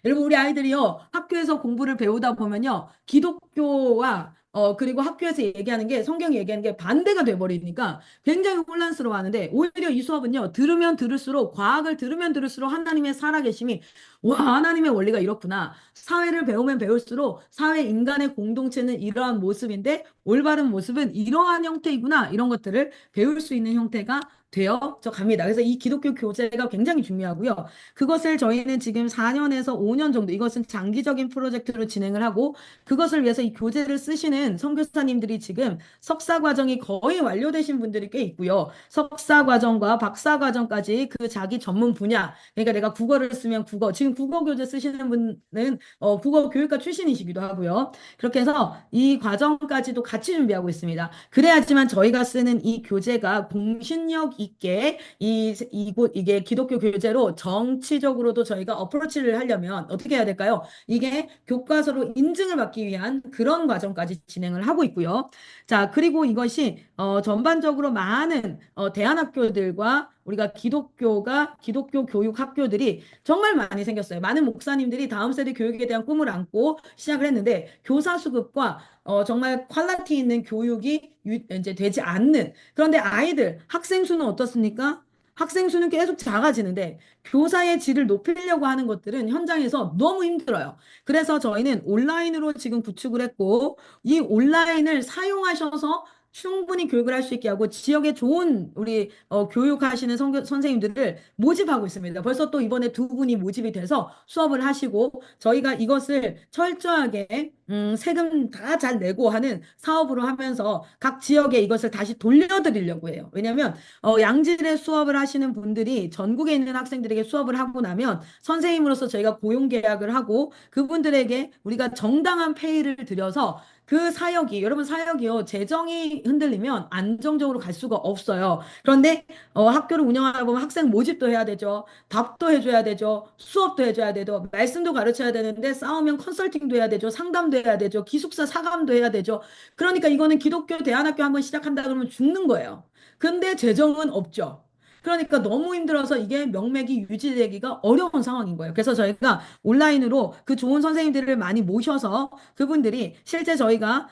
여러분, 우리 아이들이요, 학교에서 공부를 배우다 보면요, 기독교와 그리고 학교에서 얘기하는 게, 성경이 얘기하는 게 반대가 돼버리니까 굉장히 혼란스러워 하는데, 오히려 이 수업은요, 들으면 들을수록, 과학을 들으면 들을수록 하나님의 살아계심이, 와, 하나님의 원리가 이렇구나. 사회를 배우면 배울수록, 사회 인간의 공동체는 이러한 모습인데, 올바른 모습은 이러한 형태이구나. 이런 것들을 배울 수 있는 형태가 되어져 갑니다. 그래서 이 기독교 교재가 굉장히 중요하고요. 그것을 저희는 지금 4년에서 5년 정도 이것은 장기적인 프로젝트로 진행을 하고 그것을 위해서 이 교재를 쓰시는 선교사님들이 지금 석사 과정이 거의 완료되신 분들이 꽤 있고요. 석사 과정과 박사 과정까지 그 자기 전문 분야 그러니까 내가 국어를 쓰면 국어 지금 국어 교재 쓰시는 분은 국어 교육과 출신이시기도 하고요. 그렇게 해서 이 과정까지도 같이 준비하고 있습니다. 그래야지만 저희가 쓰는 이 교재가 공신력 있게 이게 기독교 교재로 정치적으로도 저희가 어프로치를 하려면 어떻게 해야 될까요? 이게 교과서로 인증을 받기 위한 그런 과정까지 진행을 하고 있고요. 자, 그리고 이것이 전반적으로 많은 대안학교들과 우리가 기독교 교육 학교들이 정말 많이 생겼어요. 많은 목사님들이 다음 세대 교육에 대한 꿈을 안고 시작을 했는데 교사 수급과 정말 퀄리티 있는 교육이 이제 되지 않는 그런데 아이들 학생 수는 어떻습니까? 학생 수는 계속 작아지는데 교사의 질을 높이려고 하는 것들은 현장에서 너무 힘들어요. 그래서 저희는 온라인으로 지금 구축을 했고 이 온라인을 사용하셔서 충분히 교육을 할 수 있게 하고 지역에 좋은 우리 교육하시는 선생님들을 모집하고 있습니다. 벌써 또 이번에 두 분이 모집이 돼서 수업을 하시고 저희가 이것을 철저하게 세금 다 잘 내고 하는 사업으로 하면서 각 지역에 이것을 다시 돌려드리려고 해요. 왜냐하면 양질의 수업을 하시는 분들이 전국에 있는 학생들에게 수업을 하고 나면 선생님으로서 저희가 고용 계약을 하고 그분들에게 우리가 정당한 페이를 들여서 그 사역이 여러분 사역이요 재정이 흔들리면 안정적으로 갈 수가 없어요. 그런데 학교를 운영하다 보면 학생 모집도 해야 되죠. 답도 해줘야 되죠. 수업도 해줘야 되죠. 말씀도 가르쳐야 되는데 싸우면 컨설팅도 해야 되죠. 상담도 해야 되죠. 기숙사 사감도 해야 되죠. 그러니까 이거는 기독교 대안학교 한번 시작한다 그러면 죽는 거예요. 근데 재정은 없죠. 그러니까 너무 힘들어서 이게 명맥이 유지되기가 어려운 상황인 거예요. 그래서 저희가 온라인으로 그 좋은 선생님들을 많이 모셔서 그분들이 실제 저희가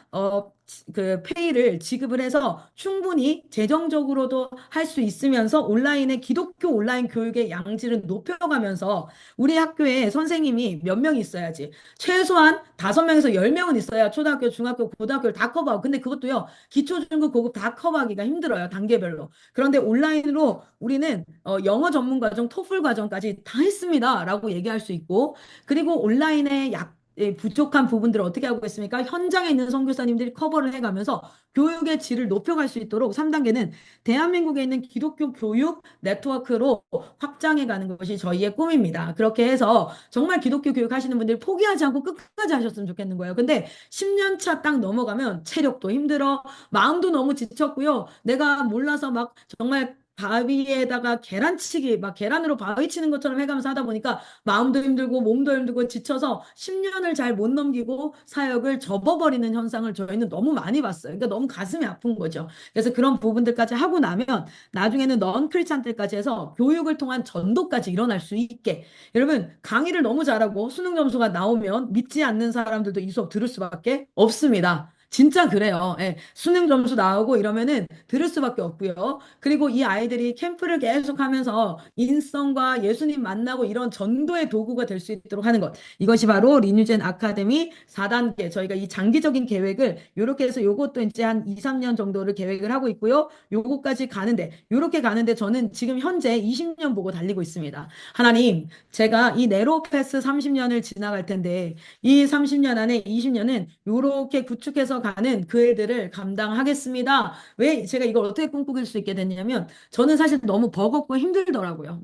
그 페이를 지급을 해서 충분히 재정적으로도 할 수 있으면서 온라인의 기독교 온라인 교육의 양질을 높여가면서 우리 학교에 선생님이 몇 명 있어야지 최소한 5명에서 10명은 있어야 초등학교, 중학교, 고등학교를 다 커버하고 근데 그것도요 기초, 중급, 고급 다 커버하기가 힘들어요 단계별로. 그런데 온라인으로 우리는 영어 전문 과정, 토플 과정까지 다 했습니다라고 얘기할 수 있고 그리고 온라인에 부족한 부분들을 어떻게 하고 있습니까? 현장에 있는 선교사님들이 커버를 해가면서 교육의 질을 높여갈 수 있도록 3단계는 대한민국에 있는 기독교 교육 네트워크로 확장해가는 것이 저희의 꿈입니다. 그렇게 해서 정말 기독교 교육 하시는 분들이 포기하지 않고 끝까지 하셨으면 좋겠는 거예요. 근데 10년 차 딱 넘어가면 체력도 힘들어, 마음도 너무 지쳤고요. 내가 몰라서 막 정말 바위에다가 계란치기, 막 계란으로 바위 치는 것처럼 해가면서 하다 보니까 마음도 힘들고 몸도 힘들고 지쳐서 10년을 잘 못 넘기고 사역을 접어버리는 현상을 저희는 너무 많이 봤어요. 그러니까 너무 가슴이 아픈 거죠. 그래서 그런 부분들까지 하고 나면 나중에는 넌 크리스찬들까지 해서 교육을 통한 전도까지 일어날 수 있게 여러분 강의를 너무 잘하고 수능 점수가 나오면 믿지 않는 사람들도 이 수업 들을 수밖에 없습니다. 진짜 그래요. 예, 수능 점수 나오고 이러면은 들을 수밖에 없고요. 그리고 이 아이들이 캠프를 계속 하면서 인성과 예수님 만나고 이런 전도의 도구가 될 수 있도록 하는 것. 이것이 바로 리뉴젠 아카데미 4단계. 저희가 이 장기적인 계획을 요렇게 해서 요것도 이제 한 2, 3년 정도를 계획을 하고 있고요. 요거까지 가는데 요렇게 가는데 저는 지금 현재 20년 보고 달리고 있습니다. 하나님, 제가 이 네로패스 30년을 지나갈 텐데 이 30년 안에 20년은 요렇게 구축해서 가는 그 일들을 감당하겠습니다. 왜 제가 이걸 어떻게 꿈꾸길 수 있게 됐냐면 저는 사실 너무 버겁고 힘들더라고요.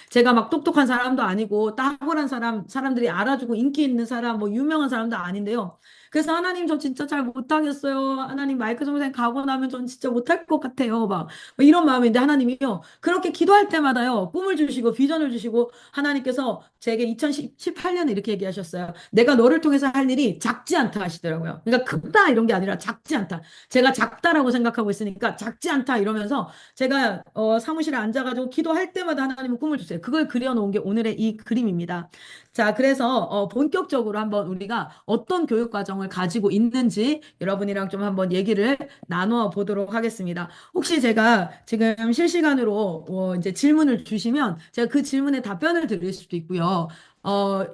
제가 막 똑똑한 사람도 아니고 탁월한 사람들이 알아주고 인기 있는 사람, 뭐 유명한 사람도 아닌데요. 그래서 하나님 저 진짜 잘 못하겠어요. 하나님 마이크 선생 가고 나면 전 진짜 못할 것 같아요. 막 이런 마음인데 하나님이요. 그렇게 기도할 때마다요. 꿈을 주시고 비전을 주시고 하나님께서 제게 2018년에 이렇게 얘기하셨어요. 내가 너를 통해서 할 일이 작지 않다 하시더라고요. 그러니까 크다 이런 게 아니라 작지 않다. 제가 작다라고 생각하고 있으니까 작지 않다 이러면서 제가 사무실에 앉아가지고 기도할 때마다 하나님은 꿈을 주세요. 그걸 그려놓은 게 오늘의 이 그림입니다. 자, 그래서 본격적으로 한번 우리가 어떤 교육 과정을 가지고 있는지 여러분이랑 좀 한번 얘기를 나누어 보도록 하겠습니다. 혹시 제가 지금 실시간으로 이제 질문을 주시면 제가 그 질문에 답변을 드릴 수도 있고요.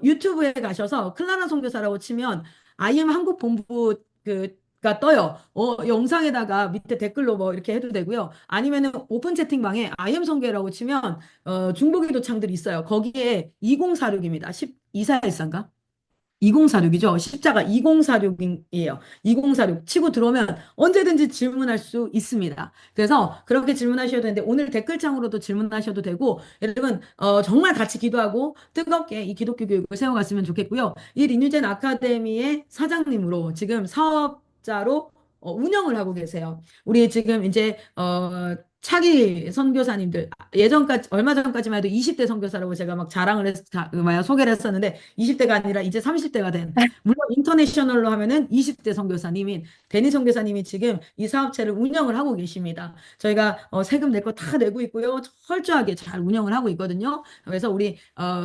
유튜브에 가셔서 클라라 선교사라고 치면 IM 한국 본부 가 떠요. 영상에다가 밑에 댓글로 뭐 이렇게 해도 되고요. 아니면은 오픈 채팅방에 IM 선교라고 치면 중보기도 창들이 있어요. 거기에 2046입니다. 1241인가? 2046이죠. 십자가 2046이에요. 2046 치고 들어오면 언제든지 질문할 수 있습니다. 그래서 그렇게 질문하셔도 되는데 오늘 댓글창으로도 질문하셔도 되고 여러분 정말 같이 기도하고 뜨겁게 이 기독교 교육을 세워갔으면 좋겠고요. 이 리뉴젠 아카데미의 사장님으로 지금 사업자로 운영을 하고 계세요. 우리 지금 이제 차기 선교사님들 예전까지 얼마 전까지만 해도 20대 선교사라고 제가 막 자랑을 소개를 했었는데 20대가 아니라 이제 30대가 된 물론 인터내셔널로 하면은 20대 선교사님인 데니 선교사님이 지금 이 사업체를 운영을 하고 계십니다. 저희가 세금 낼 거 다 내고 있고요. 철저하게 잘 운영을 하고 있거든요. 그래서 우리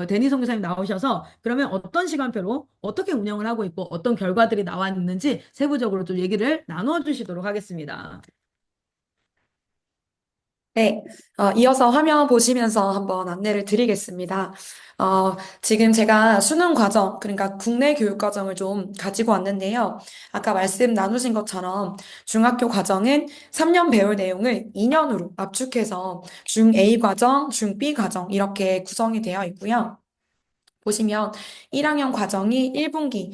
데니 선교사님 나오셔서 그러면 어떤 시간표로 어떻게 운영을 하고 있고 어떤 결과들이 나왔는지 세부적으로 좀 얘기를 나눠 주시도록 하겠습니다. 네, 이어서 화면 보시면서 한번 안내를 드리겠습니다. 지금 제가 수능 과정, 그러니까 국내 교육 과정을 좀 가지고 왔는데요. 아까 말씀 나누신 것처럼 중학교 과정은 3년 배울 내용을 2년으로 압축해서 중 A 과정, 중 B 과정 이렇게 구성이 되어 있고요. 보시면 1학년 과정이 1분기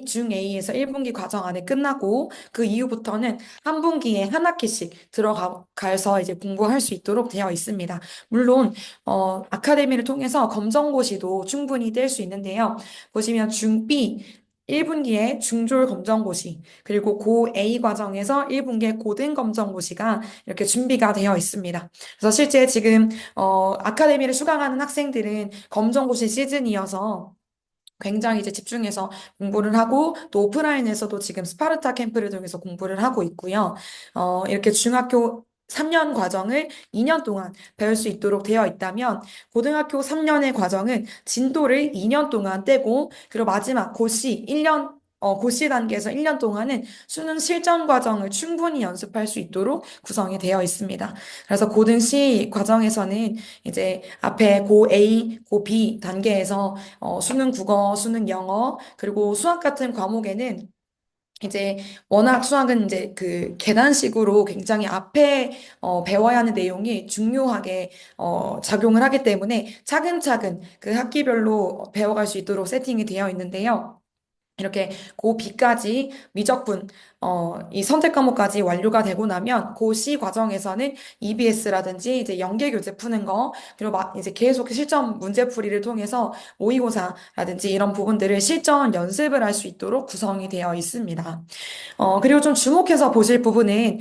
중 A에서 1분기 과정 안에 끝나고 그 이후부터는 한 분기에 한 학기씩 들어가서 이제 공부할 수 있도록 되어 있습니다. 물론 아카데미를 통해서 검정고시도 충분히 뗄 수 있는데요. 보시면 중 B 1분기에 중졸 검정고시, 그리고 고 A 과정에서 1분기에 고등 검정고시가 이렇게 준비가 되어 있습니다. 그래서 실제 지금 아카데미를 수강하는 학생들은 검정고시 시즌이어서 굉장히 이제 집중해서 공부를 하고 또 오프라인에서도 지금 스파르타 캠프를 통해서 공부를 하고 있고요. 이렇게 중학교 3년 과정을 2년 동안 배울 수 있도록 되어 있다면 고등학교 3년의 과정은 진도를 2년 동안 떼고 그리고 마지막 고시 1년 고시 단계에서 1년 동안은 수능 실전 과정을 충분히 연습할 수 있도록 구성이 되어 있습니다. 그래서 고등시 과정에서는 이제 앞에 고 A, 고 B 단계에서 수능 국어, 수능 영어, 그리고 수학 같은 과목에는 이제 워낙 수학은 이제 그 계단식으로 굉장히 앞에 배워야 하는 내용이 중요하게 작용을 하기 때문에 차근차근 그 학기별로 배워갈 수 있도록 세팅이 되어 있는데요. 이렇게 고 B까지 미적분, 이 선택 과목까지 완료가 되고 나면 고 C 과정에서는 EBS라든지 이제 연계 교재 푸는 거, 그리고 이제 계속 실전 문제풀이를 통해서 모의고사라든지 이런 부분들을 실전 연습을 할 수 있도록 구성이 되어 있습니다. 그리고 좀 주목해서 보실 부분은,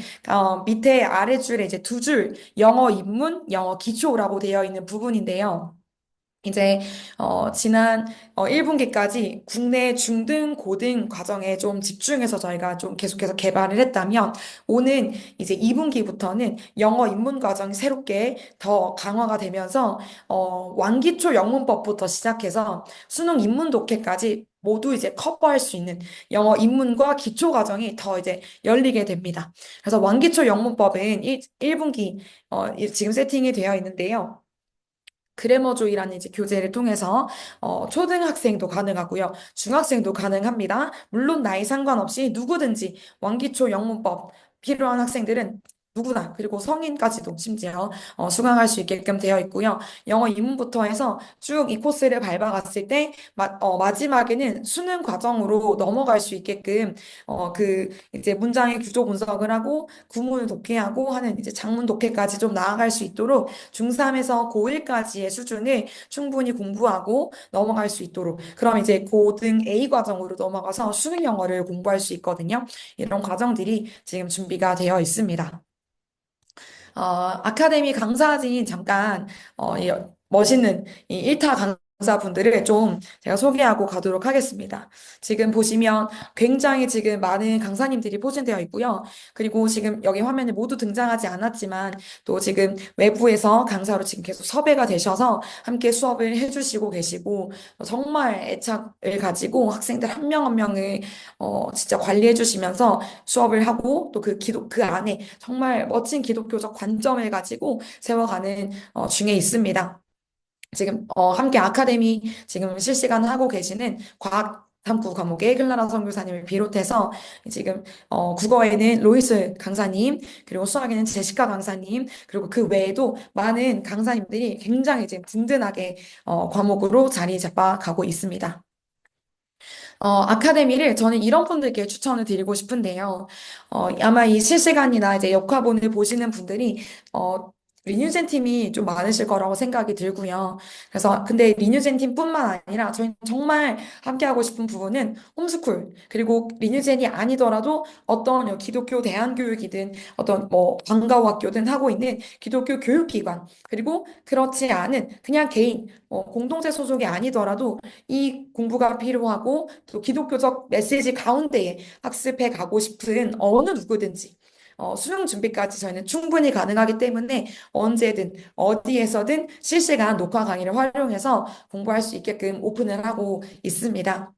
밑에 아래줄에 이제 두 줄, 영어 입문, 영어 기초라고 되어 있는 부분인데요. 이제 지난 1분기까지 국내 중등, 고등 과정에 좀 집중해서 저희가 좀 계속해서 개발을 했다면 오는 이제 2분기부터는 영어 입문 과정이 새롭게 더 강화가 되면서 왕기초 영문법부터 시작해서 수능 입문 독해까지 모두 이제 커버할 수 있는 영어 입문과 기초 과정이 더 이제 열리게 됩니다. 그래서 왕기초 영문법은 1분기 지금 세팅이 되어 있는데요. 그래머조이라는 이제 교재를 통해서 초등학생도 가능하고요. 중학생도 가능합니다. 물론 나이 상관없이 누구든지 왕기초 영문법 필요한 학생들은 누구나, 그리고 성인까지도 심지어 수강할 수 있게끔 되어 있고요. 영어 입문부터 해서 쭉 이 코스를 밟아갔을 때 마지막에는 수능 과정으로 넘어갈 수 있게끔 이제 문장의 구조 분석을 하고 구문을 독해하고 하는 이제 작문 독해까지 좀 나아갈 수 있도록 중3에서 고1까지의 수준을 충분히 공부하고 넘어갈 수 있도록, 그럼 이제 고등 A 과정으로 넘어가서 수능 영어를 공부할 수 있거든요. 이런 과정들이 지금 준비가 되어 있습니다. 아카데미 강사진 잠깐, 이 멋있는 이 1타 강사분들을 좀 제가 소개하고 가도록 하겠습니다. 지금 보시면 굉장히 지금 많은 강사님들이 포진되어 있고요. 그리고 지금 여기 화면에 모두 등장하지 않았지만 또 지금 외부에서 강사로 지금 계속 섭외가 되셔서 함께 수업을 해주시고 계시고, 정말 애착을 가지고 학생들 한 명 한 명을 진짜 관리해 주시면서 수업을 하고 또 그 안에 정말 멋진 기독교적 관점을 가지고 세워가는 중에 있습니다. 지금 함께 아카데미 지금 실시간 하고 계시는 과학 탐구 과목의 클라라 선교사님을 비롯해서 지금 국어에는 로이스 강사님, 그리고 수학에는 제시카 강사님, 그리고 그 외에도 많은 강사님들이 굉장히 지금 든든하게 과목으로 자리 잡아 가고 있습니다. 아카데미를 저는 이런 분들께 추천을 드리고 싶은데요. 아마 이 실시간이나 이제 역화본을 보시는 분들이, 리뉴젠 팀이 좀 많으실 거라고 생각이 들고요. 그래서, 근데 리뉴젠 팀뿐만 아니라 저희 정말 함께하고 싶은 부분은 홈스쿨, 그리고 리뉴젠이 아니더라도 어떤 기독교 대안교육이든 어떤 뭐 방과후학교든 하고 있는 기독교 교육기관, 그리고 그렇지 않은 그냥 개인, 공동체 소속이 아니더라도 이 공부가 필요하고 또 기독교적 메시지 가운데에 학습해 가고 싶은 어느 누구든지 수능 준비까지 저희는 충분히 가능하기 때문에 언제든 어디에서든 실시간 녹화 강의를 활용해서 공부할 수 있게끔 오픈을 하고 있습니다.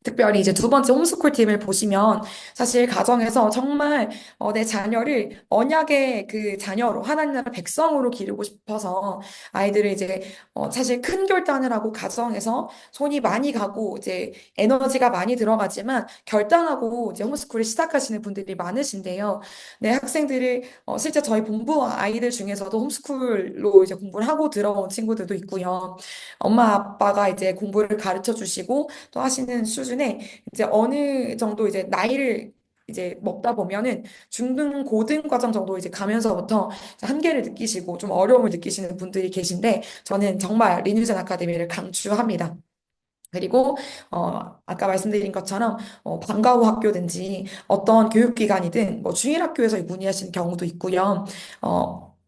특별히 이제 두 번째 홈스쿨 팀을 보시면 사실 가정에서 정말 내 자녀를 언약의 그 자녀로 하나님 나라 백성으로 기르고 싶어서 아이들을 이제 사실 큰 결단을 하고 가정에서 손이 많이 가고 이제 에너지가 많이 들어가지만 결단하고 이제 홈스쿨을 시작하시는 분들이 많으신데요. 네, 학생들을 실제 저희 본부 아이들 중에서도 홈스쿨로 이제 공부를 하고 들어온 친구들도 있고요. 엄마 아빠가 이제 공부를 가르쳐 주시고 또 하시는 수준에 이제 어느 정도 이제 나이를 이제 먹다 보면은 중등, 고등 과정 정도 이제 가면서부터 한계를 느끼시고 좀 어려움을 느끼시는 분들이 계신데 저는 정말 리뉴젠 아카데미를 강추합니다. 그리고 아까 말씀드린 것처럼 방과 후 학교든지 어떤 교육기관이든 뭐 주일학교에서 문의하시는 경우도 있고요.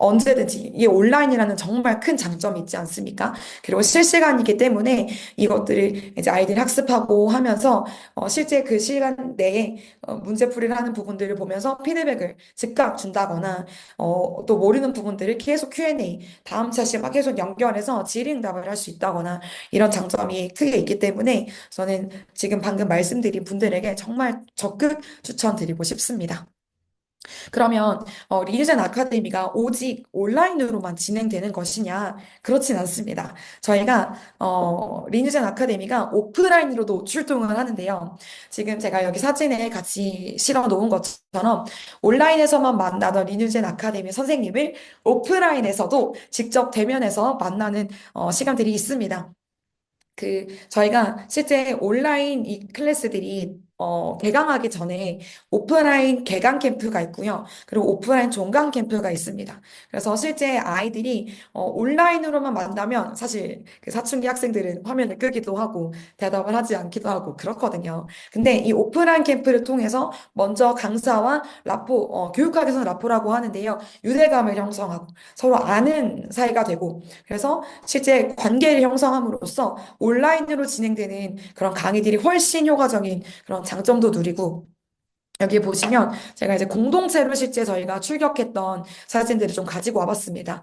언제든지 이게 온라인이라는 정말 큰 장점이 있지 않습니까? 그리고 실시간이기 때문에 이것들을 이제 아이들이 학습하고 하면서 실제 그 시간 내에 문제풀이를 하는 부분들을 보면서 피드백을 즉각 준다거나 또 모르는 부분들을 계속 Q&A 다음 차시 막 계속 연결해서 질의응답을 할 수 있다거나 이런 장점이 크게 있기 때문에 저는 지금 방금 말씀드린 분들에게 정말 적극 추천드리고 싶습니다. 그러면 리즈젠 아카데미가 오직 온라인으로만 진행되는 것이냐? 그렇진 않습니다. 저희가 리즈젠 아카데미가 오프라인으로도 출동을 하는데요. 지금 제가 여기 사진에 같이 실어 놓은 것처럼 온라인에서만 만나던 리즈젠 아카데미 선생님을 오프라인에서도 직접 대면해서 만나는 시간들이 있습니다. 저희가 실제 온라인 이 클래스들이 개강하기 전에 오프라인 개강 캠프가 있고요. 그리고 오프라인 종강 캠프가 있습니다. 그래서 실제 아이들이 온라인으로만 만나면 사실 그 사춘기 학생들은 화면을 끄기도 하고 대답을 하지 않기도 하고 그렇거든요. 근데 이 오프라인 캠프를 통해서 먼저 강사와 교육학에서는 라포라고 하는데요. 유대감을 형성하고 서로 아는 사이가 되고 그래서 실제 관계를 형성함으로써 온라인으로 진행되는 그런 강의들이 훨씬 효과적인 그런 장점도 누리고 여기 보시면 제가 이제 공동체로 실제 저희가 출격했던 사진들을 좀 가지고 와봤습니다.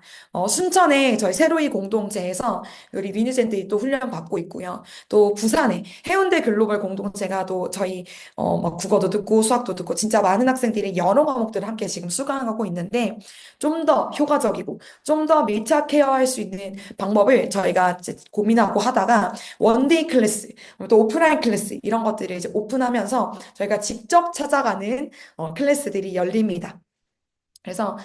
순천에 저희 세로이 공동체에서 우리 리니젠들이 또 훈련 받고 있고요. 또 부산에 해운대 글로벌 공동체가 또 저희 막 국어도 듣고 수학도 듣고 진짜 많은 학생들이 여러 과목들을 함께 지금 수강하고 있는데 좀 더 효과적이고 좀 더 밀착해야 할 수 있는 방법을 저희가 이제 고민하고 하다가 원데이 클래스 또 오프라인 클래스 이런 것들을 이제 오픈하면서 저희가 직접 찾아가는 클래스들이 열립니다. 그래서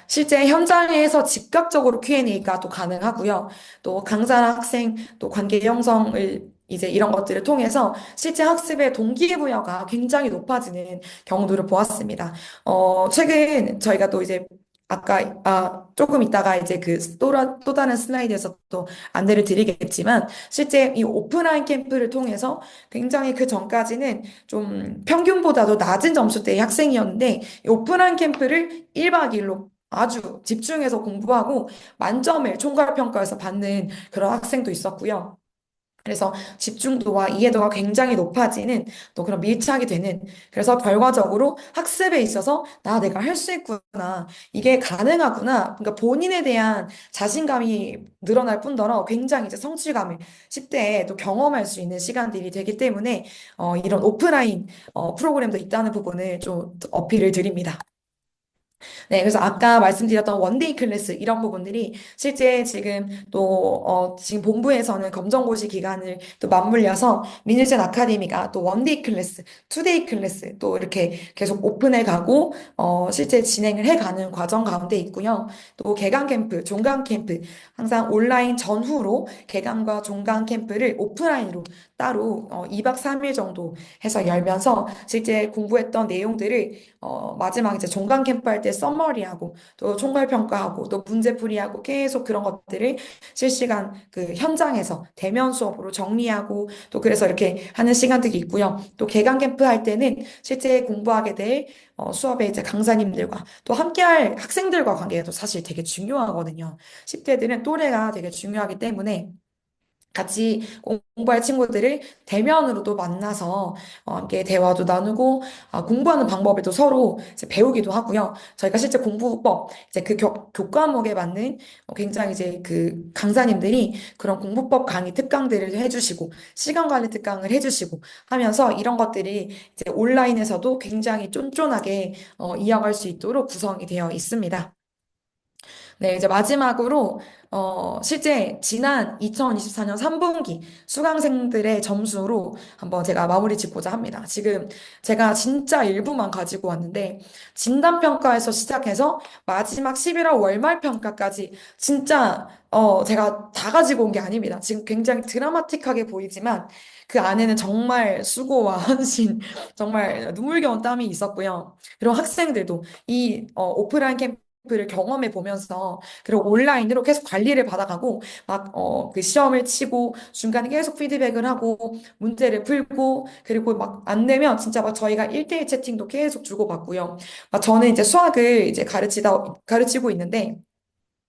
실제 현장에서 즉각적으로 Q&A가 또 가능하고요. 또 강사랑 학생 또 관계 형성을 이제 이런 것들을 통해서 실제 학습의 동기부여가 굉장히 높아지는 경우들을 보았습니다. 최근 저희가 또 이제 조금 있다가 이제 또 다른 슬라이드에서 또 안내를 드리겠지만, 실제 이 오프라인 캠프를 통해서 굉장히 그 전까지는 좀 평균보다도 낮은 점수대의 학생이었는데, 이 오프라인 캠프를 1박 2일로 아주 집중해서 공부하고 만점을 총괄평가에서 받는 그런 학생도 있었고요. 그래서 집중도와 이해도가 굉장히 높아지는 또 그런 밀착이 되는, 그래서 결과적으로 학습에 있어서 내가 할 수 있구나, 이게 가능하구나, 그러니까 본인에 대한 자신감이 늘어날 뿐더러 굉장히 이제 성취감을 10대에 또 경험할 수 있는 시간들이 되기 때문에 이런 오프라인 프로그램도 있다는 부분을 좀 어필을 드립니다. 네, 그래서 아까 말씀드렸던 원데이 클래스 이런 부분들이 실제 지금 지금 본부에서는 검정고시 기간을 또 맞물려서 미니젠 아카데미가 또 원데이 클래스, 투데이 클래스 또 이렇게 계속 오픈해 가고 실제 진행을 해 가는 과정 가운데 있고요. 또 개강 캠프, 종강 캠프 항상 온라인 전후로 개강과 종강 캠프를 오프라인으로 따로 2박 3일 정도 해서 열면서 실제 공부했던 내용들을 마지막 이제 종강 캠프 할 때 썸머리하고 또 총괄 평가하고 또 문제풀이하고 계속 그런 것들을 실시간 그 현장에서 대면 수업으로 정리하고 또 그래서 이렇게 하는 시간들이 있고요. 또 개강 캠프 할 때는 실제 공부하게 될 수업에 이제 강사님들과 또 함께할 학생들과 관계가 또 사실 되게 중요하거든요. 10대들은 또래가 되게 중요하기 때문에 같이 공부할 친구들을 대면으로도 만나서 함께 대화도 나누고 공부하는 방법을 또 서로 이제 배우기도 하고요. 저희가 실제 공부법 이제 그 교과목에 맞는 굉장히 이제 그 강사님들이 그런 공부법 강의 특강들을 해주시고 시간 관리 특강을 해주시고 하면서 이런 것들이 이제 온라인에서도 굉장히 쫀쫀하게 이어갈 수 있도록 구성이 되어 있습니다. 네, 이제 마지막으로, 실제 지난 2024년 3분기 수강생들의 점수로 한번 제가 마무리 짓고자 합니다. 지금 제가 진짜 일부만 가지고 왔는데, 진단평가에서 시작해서 마지막 11월 월말평가까지 진짜, 제가 다 가지고 온 게 아닙니다. 지금 굉장히 드라마틱하게 보이지만, 그 안에는 정말 수고와 헌신, 정말 눈물겨운 땀이 있었고요. 그리고 학생들도 오프라인 캠프를 경험해 보면서 그리고 온라인으로 계속 관리를 받아가고 막 그 시험을 치고 중간에 계속 피드백을 하고 문제를 풀고 그리고 막 안 되면 진짜 막 저희가 1대1 채팅도 계속 주고받고요. 막 저는 이제 수학을 이제 가르치고 있는데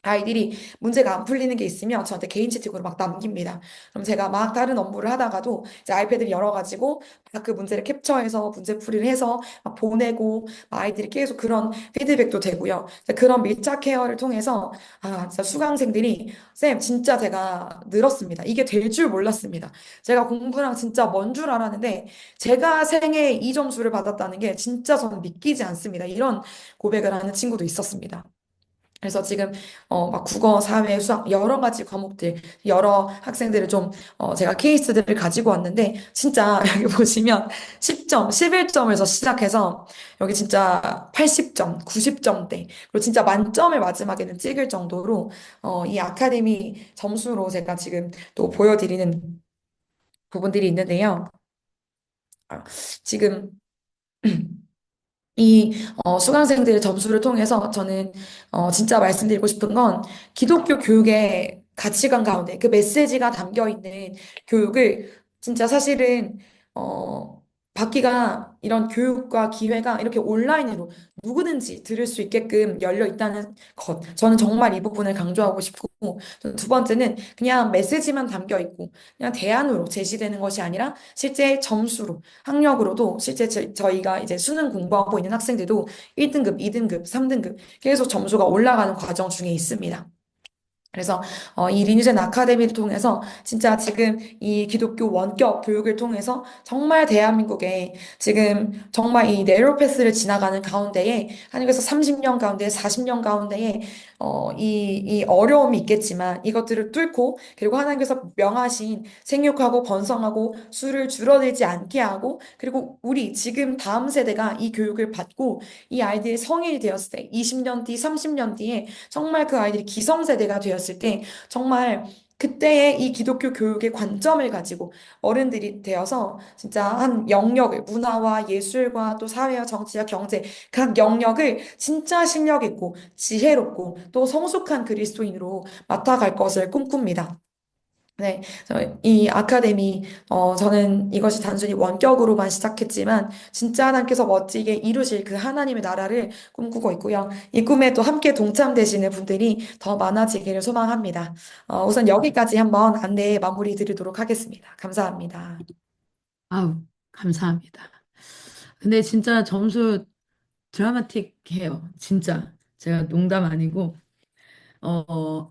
아이들이 문제가 안 풀리는 게 있으면 저한테 개인 채팅으로 막 남깁니다. 그럼 제가 막 다른 업무를 하다가도 이제 아이패드를 열어가지고 막 그 문제를 캡처해서 문제풀이를 해서 막 보내고 막 아이들이 계속 그런 피드백도 되고요. 이제 그런 밀착 케어를 통해서 진짜 수강생들이 쌤 진짜 제가 늘었습니다. 이게 될 줄 몰랐습니다. 제가 공부랑 진짜 먼 줄 알았는데 제가 생애 이 점수를 받았다는 게 진짜 저는 믿기지 않습니다. 이런 고백을 하는 친구도 있었습니다. 그래서 지금 막 국어, 사회, 수학 여러 가지 과목들 여러 학생들을 좀 제가 케이스들을 가지고 왔는데 진짜 여기 보시면 10점, 11점에서 시작해서 여기 진짜 80점, 90점대 그리고 진짜 만점을 마지막에는 찍을 정도로 이 아카데미 점수로 제가 지금 또 보여드리는 부분들이 있는데요. 지금 이 수강생들의 점수를 통해서 저는 진짜 말씀드리고 싶은 건 기독교 교육의 가치관 가운데 그 메시지가 담겨 있는 교육을 진짜 사실은 받기가 이런 교육과 기회가 이렇게 온라인으로 누구든지 들을 수 있게끔 열려 있다는 것. 저는 정말 이 부분을 강조하고 싶고 두 번째는 그냥 메시지만 담겨 있고 그냥 대안으로 제시되는 것이 아니라 실제 점수로 학력으로도 실제 저희가 이제 수능 공부하고 있는 학생들도 1등급, 2등급, 3등급 계속 점수가 올라가는 과정 중에 있습니다. 그래서 이 리니젠 아카데미를 통해서 진짜 지금 이 기독교 원격 교육을 통해서 정말 대한민국에 지금 정말 이 네로 패스를 지나가는 가운데에 하나님께서 30년 가운데 40년 가운데에 이 어려움이 있겠지만 이것들을 뚫고 그리고 하나님께서 명하신 생육하고 번성하고 수를 줄어들지 않게 하고 그리고 우리 지금 다음 세대가 이 교육을 받고 이 아이들이 성인이 되었을 때 20년 뒤, 30년 뒤에 정말 그 아이들이 기성세대가 되었을 때 정말 그때의 이 기독교 교육의 관점을 가지고 어른들이 되어서 진짜 한 영역을 문화와 예술과 또 사회와 정치와 경제 각 영역을 진짜 실력 있고 지혜롭고 또 성숙한 그리스도인으로 맡아갈 것을 꿈꿉니다. 네, 이 아카데미, 저는 이것이 단순히 원격으로만 시작했지만, 진짜 하나님께서 멋지게 이루실 그 하나님의 나라를 꿈꾸고 있고요. 이 꿈에 또 함께 동참되시는 분들이 더 많아지기를 소망합니다. 우선 여기까지 한번 안내 마무리 드리도록 하겠습니다. 감사합니다. 아우, 감사합니다. 근데 진짜 점수 드라마틱해요. 진짜. 제가 농담 아니고.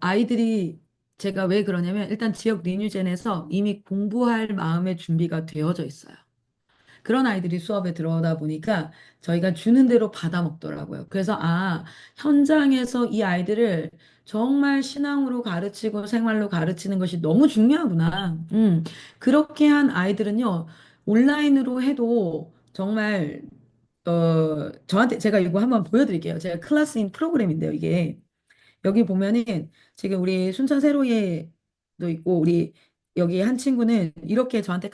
아이들이 제가 왜 그러냐면 일단 지역 리뉴젠에서 이미 공부할 마음의 준비가 되어져 있어요. 그런 아이들이 수업에 들어오다 보니까 저희가 주는 대로 받아 먹더라고요. 그래서 현장에서 이 아이들을 정말 신앙으로 가르치고 생활로 가르치는 것이 너무 중요하구나. 그렇게 한 아이들은요, 온라인으로 해도 정말, 저한테 제가 이거 한번 보여드릴게요. 제가 클래스인 프로그램인데요, 이게. 여기 보면은 지금 우리 순천 세로에도 있고 우리 여기 한 친구는 이렇게 저한테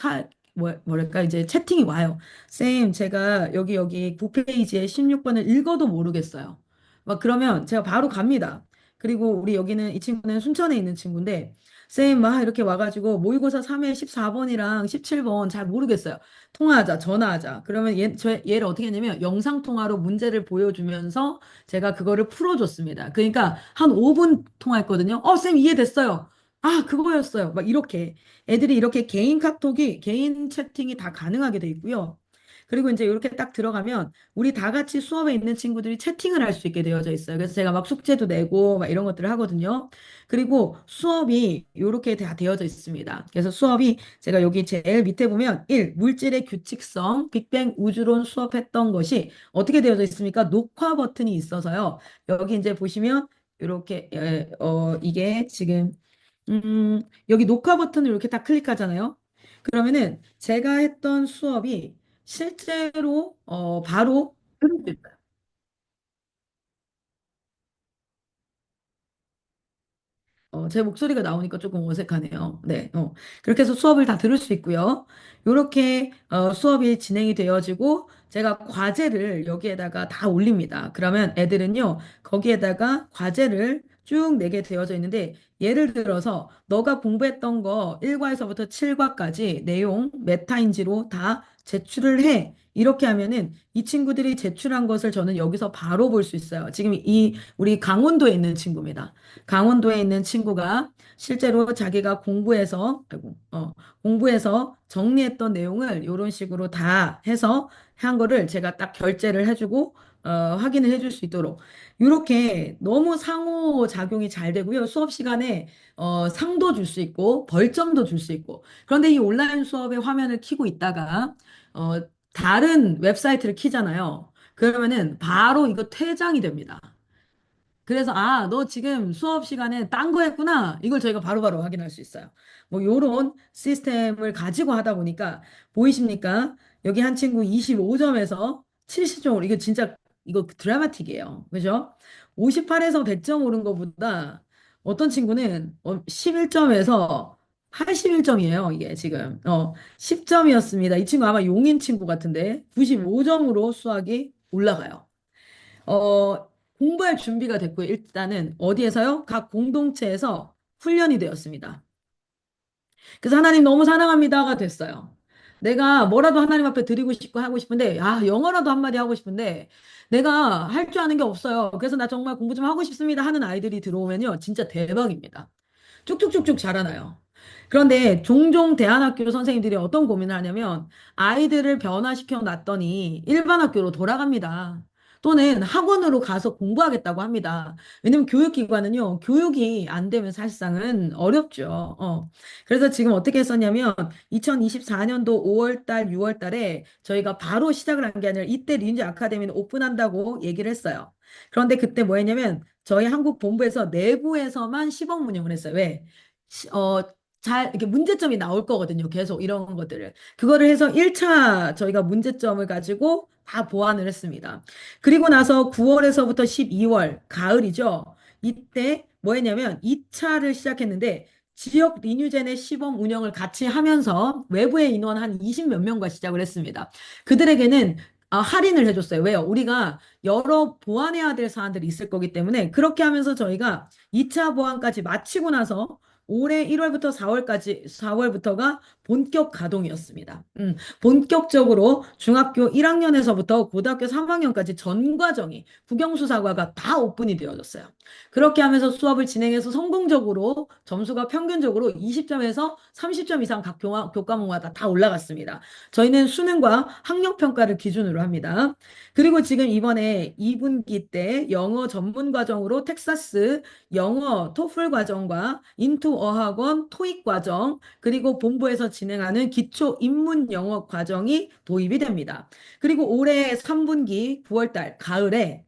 뭐랄까 이제 채팅이 와요. 쌤, 제가 여기 9페이지에 16번을 읽어도 모르겠어요. 막 그러면 제가 바로 갑니다. 그리고 우리 여기는 이 친구는 순천에 있는 친구인데 쌤, 막 이렇게 와가지고 모의고사 3회 14번이랑 17번 잘 모르겠어요. 통화하자, 전화하자. 그러면 얘를 어떻게 했냐면 영상 통화로 문제를 보여주면서 제가 그거를 풀어줬습니다. 그러니까 한 5분 통화했거든요. 쌤 이해됐어요. 그거였어요. 막 이렇게. 애들이 이렇게 개인 카톡이, 개인 채팅이 다 가능하게 돼 있고요. 그리고 이제 이렇게 딱 들어가면 우리 다 같이 수업에 있는 친구들이 채팅을 할 수 있게 되어져 있어요. 그래서 제가 막 숙제도 내고 막 이런 것들을 하거든요. 그리고 수업이 이렇게 다 되어져 있습니다. 그래서 수업이 제가 여기 제일 밑에 보면 1. 물질의 규칙성, 빅뱅 우주론 수업했던 것이 어떻게 되어져 있습니까? 녹화 버튼이 있어서요. 여기 이제 보시면 이렇게 이게 지금 여기 녹화 버튼을 이렇게 딱 클릭하잖아요. 그러면은 제가 했던 수업이 실제로 바로 들을 수 있어요. 제 목소리가 나오니까 조금 어색하네요. 네, 그렇게 해서 수업을 다 들을 수 있고요. 이렇게 수업이 진행이 되어지고 제가 과제를 여기에다가 다 올립니다. 그러면 애들은요, 거기에다가 과제를 쭉 내게 되어져 있는데 예를 들어서 너가 공부했던 거 1과에서부터 7과까지 내용 메타인지로 다 제출을 해. 이렇게 하면은 이 친구들이 제출한 것을 저는 여기서 바로 볼 수 있어요. 지금 이 우리 강원도에 있는 친구입니다. 강원도에 있는 친구가 실제로 자기가 공부해서 정리했던 내용을 이런 식으로 다 해서 한 거를 제가 딱 결제를 해주고 확인을 해줄 수 있도록 이렇게 너무 상호작용이 잘 되고요. 수업 시간에 상도 줄 수 있고 벌점도 줄 수 있고 그런데 이 온라인 수업의 화면을 켜고 있다가 어, 다른 웹사이트를 키잖아요. 그러면은 바로 이거 퇴장이 됩니다. 그래서 너 지금 수업 시간에 딴 거 했구나. 이걸 저희가 바로바로 확인할 수 있어요. 뭐 요런 시스템을 가지고 하다 보니까 보이십니까? 여기 한 친구 25점에서 70점으로 이거 진짜 이거 드라마틱이에요. 그죠? 58에서 100점 오른 것보다 어떤 친구는 11점에서 81점이에요. 이게 지금 10점이었습니다. 이 친구 아마 용인 친구 같은데 95점으로 수학이 올라가요. 공부할 준비가 됐고요. 일단은 어디에서요? 각 공동체에서 훈련이 되었습니다. 그래서 하나님 너무 사랑합니다가 됐어요. 내가 뭐라도 하나님 앞에 드리고 싶고 하고 싶은데, 영어라도 한마디 하고 싶은데, 내가 할 줄 아는 게 없어요. 그래서 나 정말 공부 좀 하고 싶습니다 하는 아이들이 들어오면요. 진짜 대박입니다. 쭉쭉쭉쭉 자라나요. 그런데 종종 대안학교 선생님들이 어떤 고민을 하냐면, 아이들을 변화시켜 놨더니 일반 학교로 돌아갑니다. 또는 학원으로 가서 공부하겠다고 합니다. 왜냐면 교육기관은요, 교육이 안 되면 사실상은 어렵죠. 그래서 지금 어떻게 했었냐면 2024년도 5월 달, 6월 달에 저희가 바로 시작을 한 게 아니라 이때 리니지 아카데미는 오픈한다고 얘기를 했어요. 그런데 그때 뭐 했냐면 저희 한국 본부에서 내부에서만 시범 운영을 했어요. 왜? 시- 어, 잘 이렇게 문제점이 나올 거거든요. 계속 이런 것들을. 그거를 해서 1차 저희가 문제점을 가지고 다 보완을 했습니다. 그리고 나서 9월에서부터 12월, 가을이죠. 이때 뭐 했냐면 2차를 시작했는데 지역 리뉴젠의 시범 운영을 같이 하면서 외부의 인원 한 20 몇 명과 시작을 했습니다. 그들에게는 할인을 해줬어요. 왜요? 우리가 여러 보완해야 될 사안들이 있을 거기 때문에 그렇게 하면서 저희가 2차 보완까지 마치고 나서 올해 1월부터 4월까지, 4월부터가 본격 가동이었습니다. 본격적으로 중학교 1학년에서부터 고등학교 3학년까지 전 과정이 국영수사과가 다 오픈이 되어졌어요. 그렇게 하면서 수업을 진행해서 성공적으로 점수가 평균적으로 20점에서 30점 이상 각 교과목마다 다 올라갔습니다. 저희는 수능과 학력평가를 기준으로 합니다. 그리고 지금 이번에 2분기 때 영어 전문 과정으로 텍사스 영어 토플 과정과 인투 어학원 토익 과정 그리고 본부에서 진행하는 기초 입문 영어 과정이 도입이 됩니다. 그리고 올해 3분기 9월달 가을에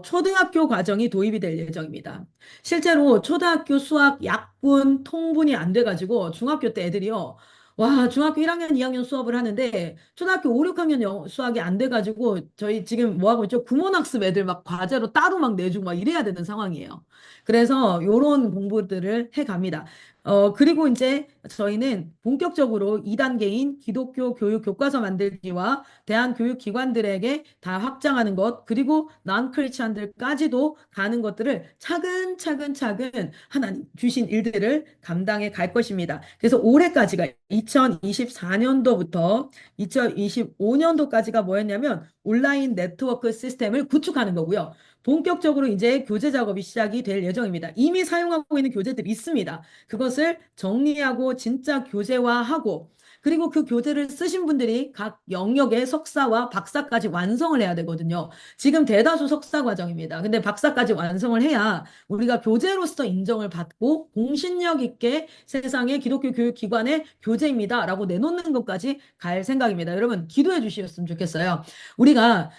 초등학교 과정이 도입이 될 예정입니다. 실제로 초등학교 수학 약분, 통분이 안 돼가지고 중학교 때 애들이요. 와, 중학교 1학년, 2학년 수업을 하는데 초등학교 5, 6학년 수학이 안 돼가지고 저희 지금 뭐 하고 있죠? 구몬학습 애들 막 과제로 따로 막 내주고 막 이래야 되는 상황이에요. 그래서 요런 공부들을 해 갑니다. 그리고 이제 저희는 본격적으로 2단계인 기독교 교육 교과서 만들기와 대한교육기관들에게 다 확장하는 것, 그리고 난 크리스찬들까지도 가는 것들을 차근차근 하나님 주신 일들을 감당해 갈 것입니다. 그래서 올해까지가 2024년도부터 2025년도까지가 뭐였냐면 온라인 네트워크 시스템을 구축하는 거고요. 본격적으로 이제 교재 작업이 시작이 될 예정입니다. 이미 사용하고 있는 교재들이 있습니다. 그것을 정리하고 진짜 교재화하고 그리고 그 교재를 쓰신 분들이 각 영역의 석사와 박사까지 완성을 해야 되거든요. 지금 대다수 석사 과정입니다. 근데 박사까지 완성을 해야 우리가 교재로서 인정을 받고 공신력 있게 세상의 기독교 교육기관의 교재입니다라고 내놓는 것까지 갈 생각입니다. 여러분 기도해 주셨으면 좋겠어요. 우리가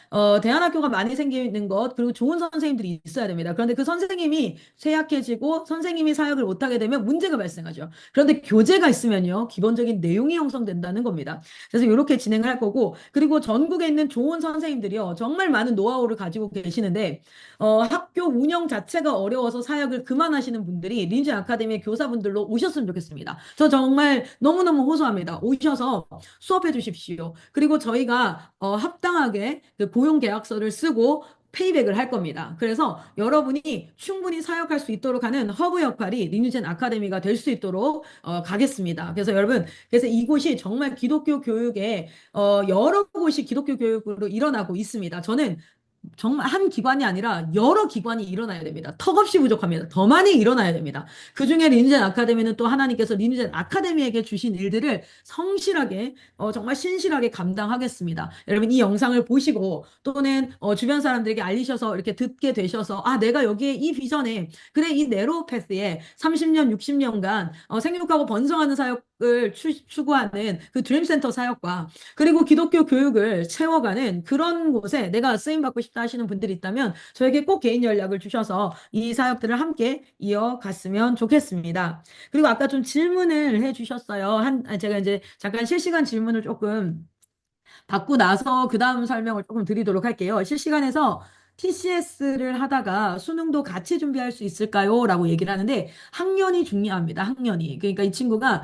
대안학교가 많이 생기는 것 그리고 좋은 선생님들이 있어야 됩니다. 그런데 그 선생님이 쇠약해지고 선생님이 사역을 못하게 되면 문제가 발생하죠. 그런데 교재가 있으면요 기본적인 내용이 형성된다는 겁니다. 그래서 이렇게 진행을 할 거고 그리고 전국에 있는 좋은 선생님들이요 정말 많은 노하우를 가지고 계시는데 학교 운영 자체가 어려워서 사역을 그만하시는 분들이 린지 아카데미 교사분들로 오셨으면 좋겠습니다. 저 정말 너무너무 호소합니다. 오셔서 수업해 주십시오. 그리고 저희가 합당하게 그 고용 계약서를 쓰고 페이백을 할 겁니다. 그래서 여러분이 충분히 사역할 수 있도록 하는 허브 역할이 리뉴젠 아카데미가 될 수 있도록 가겠습니다. 그래서 여러분, 그래서 이곳이 정말 기독교 교육에 여러 곳이 기독교 교육으로 일어나고 있습니다. 저는 정말 한 기관이 아니라 여러 기관이 일어나야 됩니다. 턱없이 부족합니다. 더 많이 일어나야 됩니다. 그중에 리니젠 아카데미는 또 하나님께서 리니젠 아카데미에게 주신 일들을 성실하게 정말 신실하게 감당하겠습니다. 여러분 이 영상을 보시고 또는 주변 사람들에게 알리셔서 이렇게 듣게 되셔서 내가 여기에 이 비전에 그래 이 네로우 패스에 30년 60년간 생육하고 번성하는 사역을 추구하는 그 드림센터 사역과 그리고 기독교 교육을 채워가는 그런 곳에 내가 쓰임 받고 싶다 하시는 분들이 있다면 저에게 꼭 개인 연락을 주셔서 이 사역들을 함께 이어갔으면 좋겠습니다. 그리고 아까 좀 질문을 해주셨어요. 제가 이제 잠깐 실시간 질문을 조금 받고 나서 그 다음 설명을 조금 드리도록 할게요. 실시간에서 TCS를 하다가 수능도 같이 준비할 수 있을까요? 라고 얘기를 하는데 학년이 중요합니다. 학년이. 그러니까 이 친구가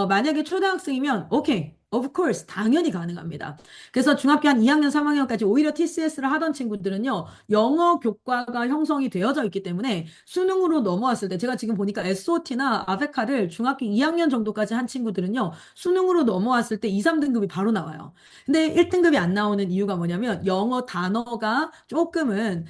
만약에 초등학생이면 오케이. Of course, 당연히 가능합니다. 그래서 중학교 한 2학년, 3학년까지 오히려 TCS를 하던 친구들은요, 영어 교과가 형성이 되어져 있기 때문에 수능으로 넘어왔을 때, 제가 지금 보니까 SOT나 아베카를 중학교 2학년 정도까지 한 친구들은요, 수능으로 넘어왔을 때 2, 3등급이 바로 나와요. 근데 1등급이 안 나오는 이유가 뭐냐면 영어 단어가 조금은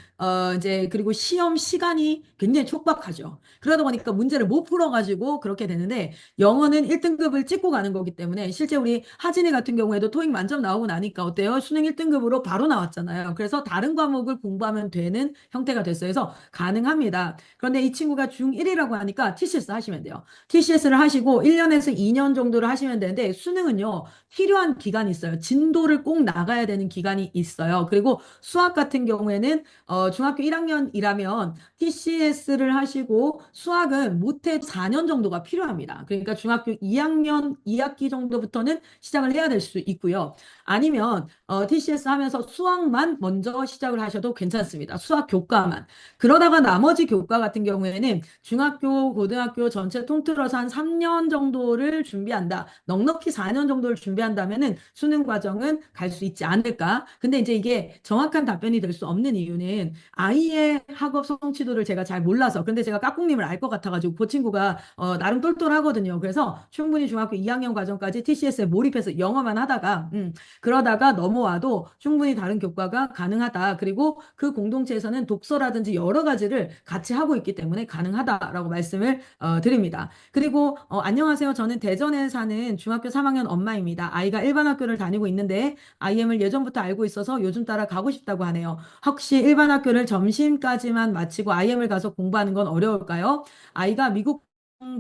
이제 그리고 시험 시간이 굉장히 촉박하죠. 그러다 보니까 문제를 못 풀어가지고 그렇게 되는데 영어는 1등급을 찍고 가는 거기 때문에 실제 우리 하진이 같은 경우에도 토익 만점 나오고 나니까 어때요? 수능 1등급으로 바로 나왔잖아요. 그래서 다른 과목을 공부하면 되는 형태가 됐어요. 그래서 가능합니다. 그런데 이 친구가 중1이라고 하니까 TCS 하시면 돼요. TCS를 하시고 1년에서 2년 정도를 하시면 되는데 수능은요, 필요한 기간이 있어요. 진도를 꼭 나가야 되는 기간이 있어요. 그리고 수학 같은 경우에는 중학교 1학년이라면 TCS를 하시고 수학은 못해도 4년 정도가 필요합니다. 그러니까 중학교 2학년 2학기 정도부터는 시작을 해야 될 수 있고요. 아니면 TCS 하면서 수학만 먼저 시작을 하셔도 괜찮습니다. 수학 교과만. 그러다가 나머지 교과 같은 경우에는 중학교, 고등학교 전체 통틀어서 한 3년 정도를 준비한다. 넉넉히 4년 정도를 준비한다면은 수능 과정은 갈 수 있지 않을까. 근데 이제 이게 정확한 답변이 될 수 없는 이유는 아이의 학업 성취도를 제가 잘 몰라서. 근데 제가 까꿍님을 알 것 같아가지고 그 친구가 나름 똘똘하거든요. 그래서 충분히 중학교 2학년 과정까지 TCS에 몰입해서 영어만 하다가 그러다가 넘어와도 충분히 다른 교과가 가능하다. 그리고 그 공동체에서는 독서라든지 여러 가지를 같이 하고 있기 때문에 가능하다라고 말씀을 드립니다. 그리고 안녕하세요. 저는 대전에 사는 중학교 3학년 엄마입니다. 아이가 일반 학교를 다니고 있는데 IM을 예전부터 알고 있어서 요즘 따라 가고 싶다고 하네요. 혹시 일반 학교를 점심까지만 마치고 IM을 가서 공부하는 건 어려울까요? 아이가 미국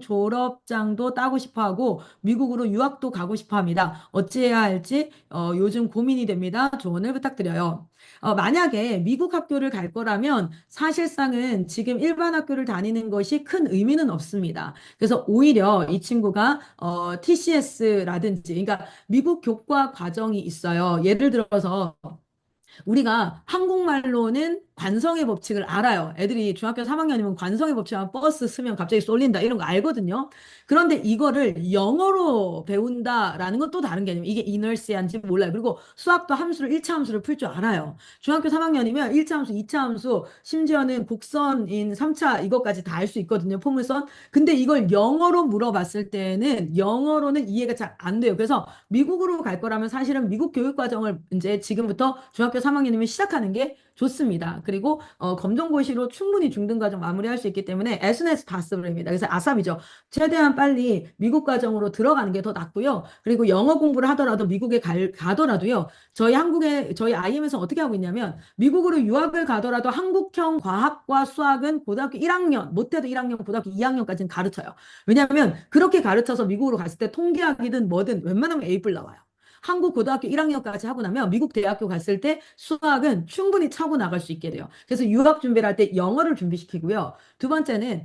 졸업장도 따고 싶어 하고 미국으로 유학도 가고 싶어 합니다. 어찌해야 할지 요즘 고민이 됩니다. 조언을 부탁드려요. 만약에 미국 학교를 갈 거라면 사실상은 지금 일반 학교를 다니는 것이 큰 의미는 없습니다. 그래서 오히려 이 친구가 TCS라든지, 그러니까 미국 교과 과정이 있어요. 예를 들어서 우리가 한국말로는 관성의 법칙을 알아요. 애들이 중학교 3학년이면 관성의 법칙하면 버스 쓰면 갑자기 쏠린다 이런 거 알거든요. 그런데 이거를 영어로 배운다라는 건 또 다른 개념. 이게 이너시아인지 몰라요. 그리고 수학도 함수를 1차 함수를 풀 줄 알아요. 중학교 3학년이면 1차 함수, 2차 함수, 심지어는 곡선인 3차 이것까지 다 알 수 있거든요. 포물선. 근데 이걸 영어로 물어봤을 때는 영어로는 이해가 잘 안 돼요. 그래서 미국으로 갈 거라면 사실은 미국 교육 과정을 이제 지금부터 중학교 3학년이면 시작하는 게 좋습니다. 그리고 검정고시로 충분히 중등 과정 마무리할 수 있기 때문에 as soon as possible입니다. 그래서 아삽이죠. 최대한 빨리 미국 과정으로 들어가는 게 더 낫고요. 그리고 영어 공부를 하더라도 미국에 가더라도요. 저희 IM에서 어떻게 하고 있냐면 미국으로 유학을 가더라도 한국형 과학과 수학은 고등학교 1학년, 못해도 1학년, 고등학교 2학년까지는 가르쳐요. 왜냐하면 그렇게 가르쳐서 미국으로 갔을 때 통계학이든 뭐든 웬만하면 A 플 나와요. 한국 고등학교 1학년까지 하고 나면 미국 대학교 갔을 때 수학은 충분히 차고 나갈 수 있게 돼요. 그래서 유학 준비를 할 때 영어를 준비시키고요. 두 번째는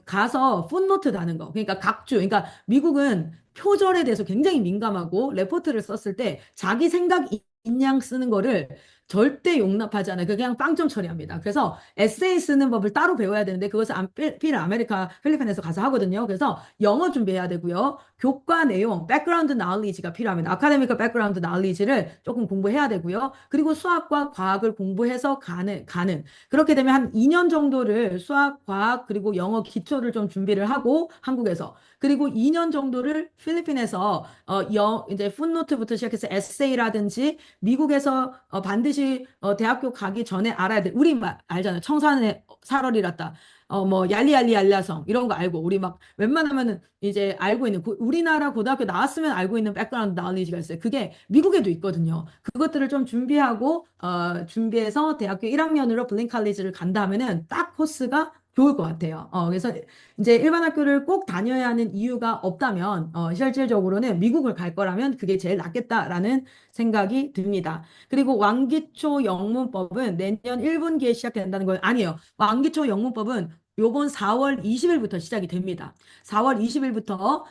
가서 풋노트 다는 거. 그러니까 각주. 그러니까 미국은 표절에 대해서 굉장히 민감하고 레포트를 썼을 때 자기 생각 인양 쓰는 거를 절대 용납하지 않아요. 그냥 빵점 처리합니다. 그래서 에세이 쓰는 법을 따로 배워야 되는데 그것을 필 아메리카 필리핀에서 가서 하거든요. 그래서 영어 준비해야 되고요. 교과 내용, 백그라운드 나울리지가 필요합니다. 아카데미컬 백그라운드 나울리지를 조금 공부해야 되고요. 그리고 수학과 과학을 공부해서 가는. 그렇게 되면 한 2년 정도를 수학, 과학, 그리고 영어 기초를 좀 준비를 하고 한국에서. 그리고 2년 정도를 필리핀에서 이제 풋노트부터 시작해서 에세이라든지 미국에서 반드시 대학교 가기 전에 알아야 돼. 우리 막 알잖아요. 청산의 살얼이랐다. 뭐 얄리얄리 얄라성 이런 거 알고 우리 막 웬만하면은 이제 알고 있는 우리나라 고등학교 나왔으면 알고 있는 백그라운드 나울리지가 있어요. 그게 미국에도 있거든요. 그것들을 좀 준비하고 준비해서 대학교 1학년으로 블링 칼리지를 간다 하면은 딱 코스가 좋을 것 같아요. 그래서 이제 일반 학교를 꼭 다녀야 하는 이유가 없다면 실질적으로는 미국을 갈 거라면 그게 제일 낫겠다라는 생각이 듭니다. 그리고 왕기초 영문법은 내년 1분기에 시작된다는 건 아니에요. 왕기초 영문법은 요번 4월 20일부터 시작이 됩니다. 4월 20일부터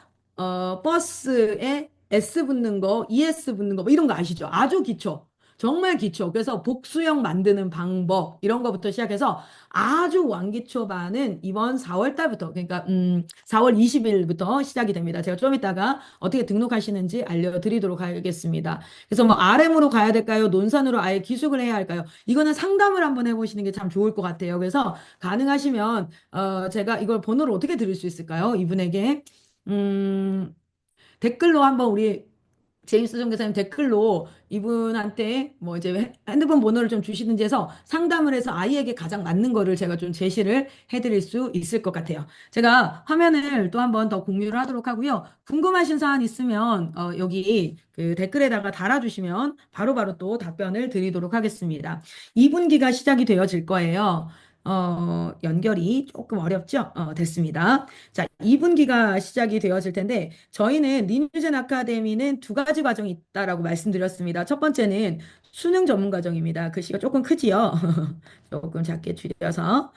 버스에 S 붙는 거, ES 붙는 거, 뭐 이런 거 아시죠? 아주 기초. 정말 기초. 그래서 복수형 만드는 방법, 이런 거부터 시작해서 아주 왕기초반은 이번 4월 달부터, 그러니까, 4월 20일부터 시작이 됩니다. 제가 좀 이따가 어떻게 등록하시는지 알려드리도록 하겠습니다. 그래서 뭐 RM으로 가야 될까요? 논산으로 아예 기숙을 해야 할까요? 이거는 상담을 한번 해보시는 게 참 좋을 것 같아요. 그래서 가능하시면, 제가 이걸 번호를 어떻게 드릴 수 있을까요? 이분에게. 음, 댓글로 한번 우리 제임스 선교사님 댓글로 이분한테 뭐 이제 핸드폰 번호를 좀 주시든지 해서 상담을 해서 아이에게 가장 맞는 거를 제가 좀 제시를 해드릴 수 있을 것 같아요. 제가 화면을 또 한번 더 공유를 하도록 하고요. 궁금하신 사안 있으면 여기 그 댓글에다가 달아주시면 바로바로 또 답변을 드리도록 하겠습니다. 2분기가 시작이 되어질 거예요. 연결이 조금 어렵죠? 됐습니다. 자, 2분기가 시작이 되어질 텐데 저희는 리뉴젠 아카데미는 두 가지 과정이 있다라고 말씀드렸습니다. 첫 번째는 수능 전문 과정입니다. 글씨가 조금 크지요? 조금 작게 줄여서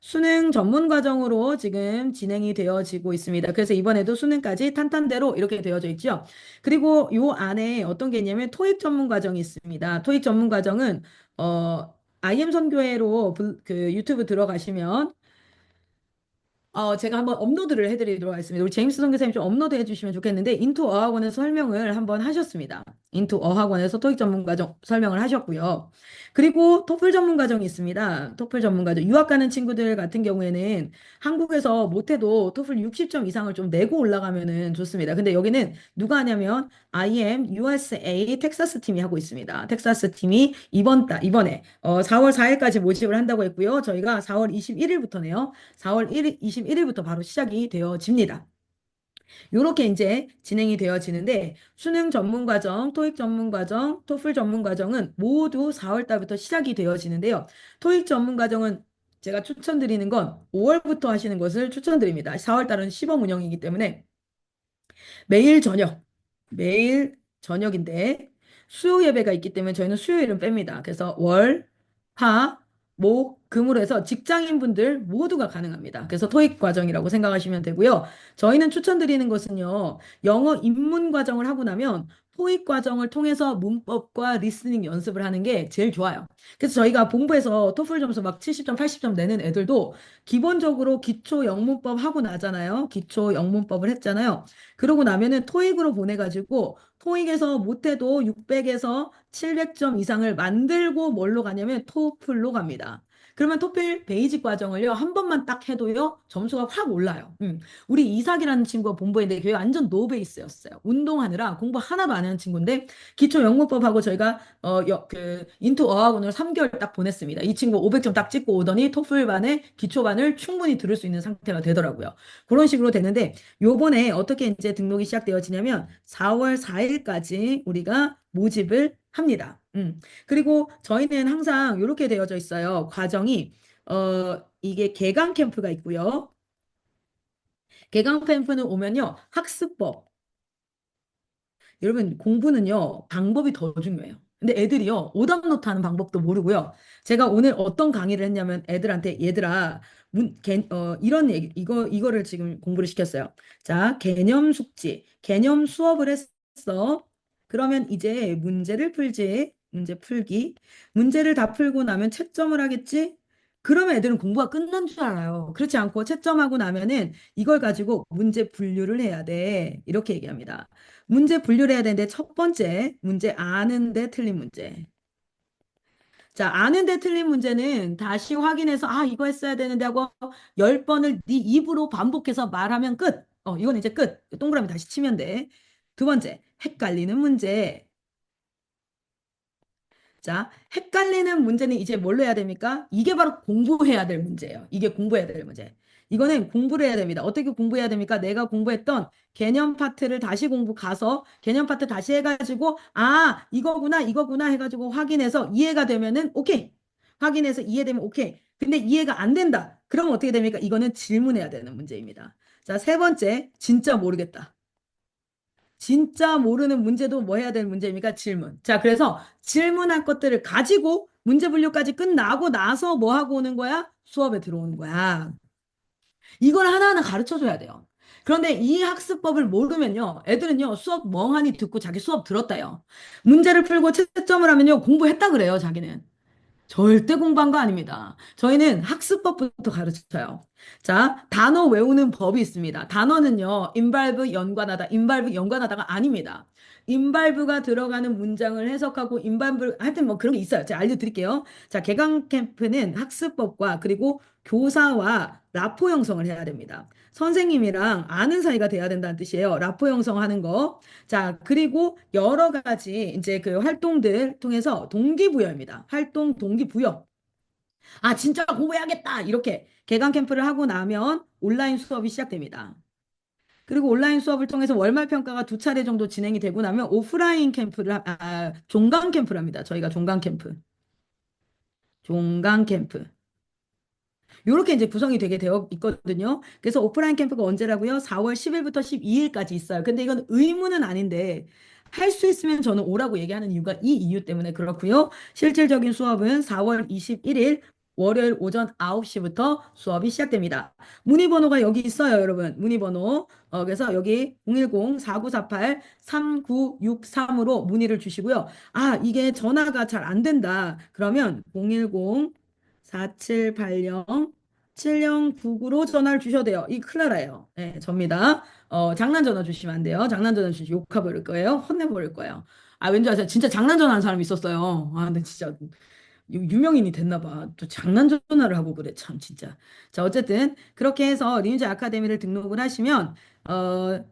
수능 전문 과정으로 지금 진행이 되어지고 있습니다. 그래서 이번에도 수능까지 탄탄대로 이렇게 되어져 있죠. 그리고 요 안에 어떤 게 있냐면 토익 전문 과정이 있습니다. 토익 전문 과정은 IM 선교회로 그 유튜브 들어가시면 제가 한번 업로드를 해드리도록 하겠습니다. 우리 제임스 선교사님 좀 업로드 해주시면 좋겠는데, 인투 어학원에서 설명을 한번 하셨습니다. 인투 어학원에서 토익 전문 과정 설명을 하셨고요. 그리고 토플 전문 과정이 있습니다. 토플 전문 과정. 유학 가는 친구들 같은 경우에는 한국에서 못해도 토플 60점 이상을 좀 내고 올라가면은 좋습니다. 근데 여기는 누가 하냐면 IM USA 텍사스 팀이 하고 있습니다. 텍사스 팀이 이번에 4월 4일까지 모집을 한다고 했고요. 저희가 4월 21일부터네요. 4월 1일, 21일부터 바로 시작이 되어집니다. 이렇게 이제 진행이 되어지는데 수능 전문 과정, 토익 전문 과정, 토플 전문 과정은 모두 4월 달부터 시작이 되어지는데요. 토익 전문 과정은 제가 추천드리는 건 5월부터 하시는 것을 추천드립니다. 4월 달은 시범 운영이기 때문에 매일 저녁, 매일 저녁인데 수요 예배가 있기 때문에 저희는 수요일은 뺍니다. 그래서 월, 화, 목, 금으로 해서 직장인분들 모두가 가능합니다. 그래서 토익 과정이라고 생각하시면 되고요. 저희는 추천드리는 것은요, 영어 입문 과정을 하고 나면 토익 과정을 통해서 문법과 리스닝 연습을 하는 게 제일 좋아요. 그래서 저희가 본부에서 토플 점수 막 70점, 80점 내는 애들도 기본적으로 기초 영문법 하고 나잖아요. 기초 영문법을 했잖아요. 그러고 나면은 토익으로 보내가지고 토익에서 못해도 600에서 700점 이상을 만들고 뭘로 가냐면 토플로 갑니다. 그러면 토플 베이직 과정을요, 한 번만 딱 해도요, 점수가 확 올라요. 우리 이삭이라는 친구가 본부에 있는데 걔 완전 노베이스였어요. 운동하느라 공부 하나도 안 하는 친구인데 기초 영문법하고 저희가 그 인투 어학원을 3개월 딱 보냈습니다. 이 친구 500점 딱 찍고 오더니 토플 반에 기초반을 충분히 들을 수 있는 상태가 되더라고요. 그런 식으로 되는데 요번에 어떻게 이제 등록이 시작되어지냐면 4월 4일까지 우리가 모집을 합니다. 그리고 저희는 항상 이렇게 되어져 있어요. 과정이 이게 개강 캠프가 있고요. 개강 캠프는 오면요. 학습법, 여러분, 공부는요, 방법이 더 중요해요. 근데 애들이요, 오답노트 하는 방법도 모르고요. 제가 오늘 어떤 강의를 했냐면 애들한테, 얘들아, 이런 얘기, 이거를 지금 공부를 시켰어요. 자, 개념 숙지, 개념 수업을 했어. 그러면 이제 문제를 풀지, 문제 풀기. 문제를 다 풀고 나면 채점을 하겠지? 그러면 애들은 공부가 끝난 줄 알아요. 그렇지 않고 채점하고 나면은 이걸 가지고 문제 분류를 해야 돼. 이렇게 얘기합니다. 문제 분류를 해야 되는데 첫 번째 문제 아는데 틀린 문제. 자, 아는데 틀린 문제는 다시 확인해서 이거 했어야 되는데 하고 10번을 네 입으로 반복해서 말하면 끝. 이건 이제 끝. 동그라미 다시 치면 돼. 두 번째, 헷갈리는 문제. 자, 헷갈리는 문제는 이제 뭘로 해야 됩니까? 이게 바로 공부해야 될 문제예요. 이게 공부해야 될 문제. 이거는 공부를 해야 됩니다. 어떻게 공부해야 됩니까? 내가 공부했던 개념 파트를 다시 공부 가서 개념 파트 다시 해가지고 이거구나 이거구나 해가지고 확인해서 이해가 되면은 오케이. 확인해서 이해되면 오케이. 근데 이해가 안 된다. 그러면 어떻게 됩니까? 이거는 질문해야 되는 문제입니다. 자, 세 번째, 진짜 모르겠다. 진짜 모르는 문제도 뭐 해야 될 문제입니까? 질문. 자, 그래서 질문할 것들을 가지고 문제 분류까지 끝나고 나서 뭐 하고 오는 거야? 수업에 들어오는 거야. 이걸 하나하나 가르쳐 줘야 돼요. 그런데 이 학습법을 모르면요, 애들은요, 수업 멍하니 듣고 자기 수업 들었다요. 문제를 풀고 채점을 하면요, 공부했다 그래요, 자기는. 절대 공부한 거 아닙니다. 저희는 학습법부터 가르쳐요. 자, 단어 외우는 법이 있습니다. 단어는요, involve 연관하다, involve 연관하다가 아닙니다. involve가 들어가는 문장을 해석하고 involve 하여튼 뭐 그런 게 있어요. 제가 알려드릴게요. 자, 개강 캠프는 학습법과 그리고 교사와 라포 형성을 해야 됩니다. 선생님이랑 아는 사이가 돼야 된다는 뜻이에요. 라포 형성하는 거. 자, 그리고 여러 가지 이제 그 활동들 통해서 동기부여입니다. 활동 동기부여. 아, 진짜 공부해야겠다. 이렇게 개강 캠프를 하고 나면 온라인 수업이 시작됩니다. 그리고 온라인 수업을 통해서 월말 평가가 두 차례 정도 진행이 되고 나면 오프라인 캠프를, 종강 캠프를 합니다. 저희가 종강 캠프. 종강 캠프. 요렇게 이제 구성이 되게 되어 있거든요. 그래서 오프라인 캠프가 언제라고요? 4월 10일부터 12일까지 있어요. 근데 이건 의무는 아닌데 할 수 있으면 저는 오라고 얘기하는 이유가 이 이유 때문에 그렇고요. 실질적인 수업은 4월 21일 월요일 오전 9시부터 수업이 시작됩니다. 문의 번호가 여기 있어요, 여러분. 문의 번호. 그래서 여기 010-4948-3963으로 문의를 주시고요. 아, 이게 전화가 잘 안 된다. 그러면 010 4780 7099로 전화를 주셔도 돼요. 이 클라라예요. 네, 접니다. 장난 전화 주시면 안 돼요. 장난 전화 주시면 욕해버릴 거예요. 혼내버릴 거예요. 아, 왠지 아세요? 진짜 장난 전화하는 사람이 있었어요. 아, 근데 진짜 유명인이 됐나 봐. 또 장난 전화를 하고 그래. 참 진짜. 자, 어쨌든 그렇게 해서 리니지 아카데미를 등록을 하시면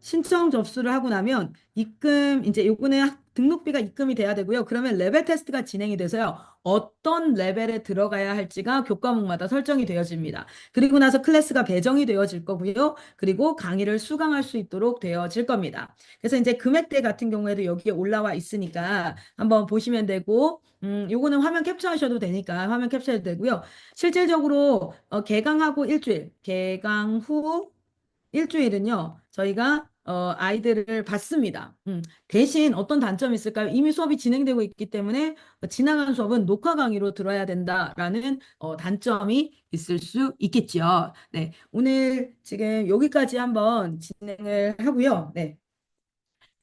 신청 접수를 하고 나면 입금 이제 요거는 등록비가 입금이 돼야 되고요. 그러면 레벨 테스트가 진행이 돼서요. 어떤 레벨에 들어가야 할지가 교과목마다 설정이 되어집니다. 그리고 나서 클래스가 배정이 되어질 거고요. 그리고 강의를 수강할 수 있도록 되어질 겁니다. 그래서 이제 금액대 같은 경우에도 여기에 올라와 있으니까 한번 보시면 되고 요거는 화면 캡처하셔도 되니까 화면 캡처해도 되고요. 실질적으로 개강하고 일주일, 개강 후 일주일은요, 저희가 아이들을 받습니다. 대신 어떤 단점이 있을까요? 이미 수업이 진행되고 있기 때문에 지나간 수업은 녹화 강의로 들어야 된다라는 단점이 있을 수 있겠죠. 네, 오늘 지금 여기까지 한번 진행을 하고요. 네.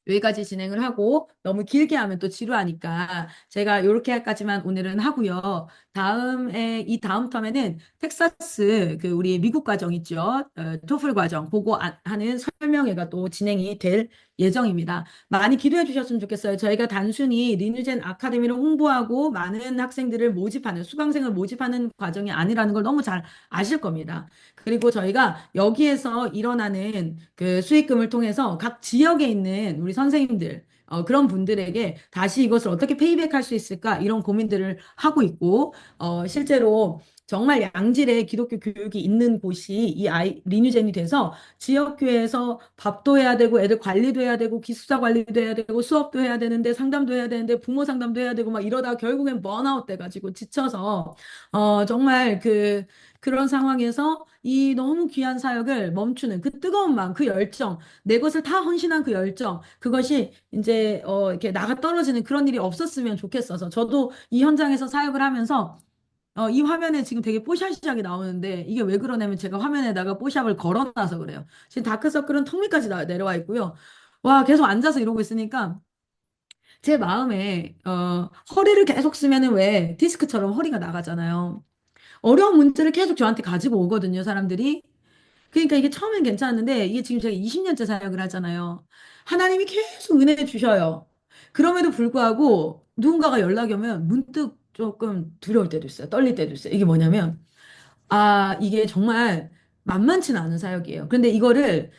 여기까지 진행을 하고 너무 길게 하면 또 지루하니까 제가 요렇게까지만 오늘은 하고요. 다음에 이 다음 텀에는 텍사스 그 우리 미국 과정 있죠. 토플 과정 그거 하는 설명회가 또 진행이 될 예정입니다. 많이 기도해 주셨으면 좋겠어요. 저희가 단순히 리누젠 아카데미를 홍보하고 많은 학생들을 모집하는 수강생을 모집하는 과정이 아니라는 걸 너무 잘 아실 겁니다. 그리고 저희가 여기에서 일어나는 그 수익금을 통해서 각 지역에 있는 우리 선생님들, 그런 분들에게 다시 이것을 어떻게 페이백할 수 있을까 이런 고민들을 하고 있고, 실제로 정말 양질의 기독교 교육이 있는 곳이 이 리뉴젠이 돼서 지역교회에서 밥도 해야 되고 애들 관리도 해야 되고 기숙사 관리도 해야 되고 수업도 해야 되는데 상담도 해야 되는데 부모 상담도 해야 되고 막 이러다가 결국엔 번아웃 돼가지고 지쳐서 정말 그런 상황에서 이 너무 귀한 사역을 멈추는 그 뜨거운 마음, 그 열정, 내 것을 다 헌신한 그 열정, 그것이 이제 이렇게 나가 떨어지는 그런 일이 없었으면 좋겠어서 저도 이 현장에서 사역을 하면서 이 화면에 지금 되게 뽀샤시하게 나오는데 이게 왜 그러냐면 제가 화면에다가 뽀샵을 걸어놔서 그래요. 지금 다크서클은 턱 밑까지 내려와 있고요. 와, 계속 앉아서 이러고 있으니까 제 마음에 허리를 계속 쓰면은 왜 디스크처럼 허리가 나가잖아요. 어려운 문제를 계속 저한테 가지고 오거든요, 사람들이. 그러니까 이게 처음엔 괜찮았는데 이게 지금 제가 20년째 사역을 하잖아요. 하나님이 계속 은혜 주셔요. 그럼에도 불구하고 누군가가 연락이 오면 문득 조금 두려울 때도 있어요. 떨릴 때도 있어요. 이게 뭐냐면 아, 이게 정말 만만치는 않은 사역이에요. 그런데 이거를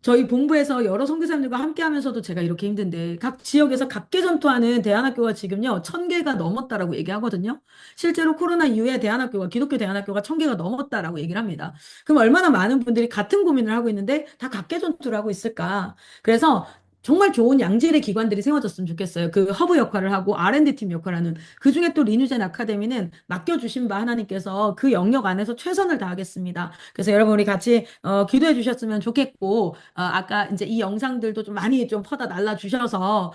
저희 본부에서 여러 선교사님들과 함께 하면서도 제가 이렇게 힘든데 각 지역에서 각계 전투하는 대안학교가 지금요 1,000개가 넘었다라고 얘기하거든요. 실제로 코로나 이후에 대안학교가 기독교 대안학교가 1,000개가 넘었다라고 얘기를 합니다. 그럼 얼마나 많은 분들이 같은 고민을 하고 있는데 다 각계 전투를 하고 있을까? 그래서 정말 좋은 양질의 기관들이 세워졌으면 좋겠어요. 그 허브 역할을 하고 R&D 팀 역할을 하는 그 중에 또 리뉴젠 아카데미는 맡겨주신 바 하나님께서 그 영역 안에서 최선을 다하겠습니다. 그래서 여러분 우리 같이 기도해 주셨으면 좋겠고 아까 이제 이 영상들도 좀 많이 좀 퍼다 날라주셔서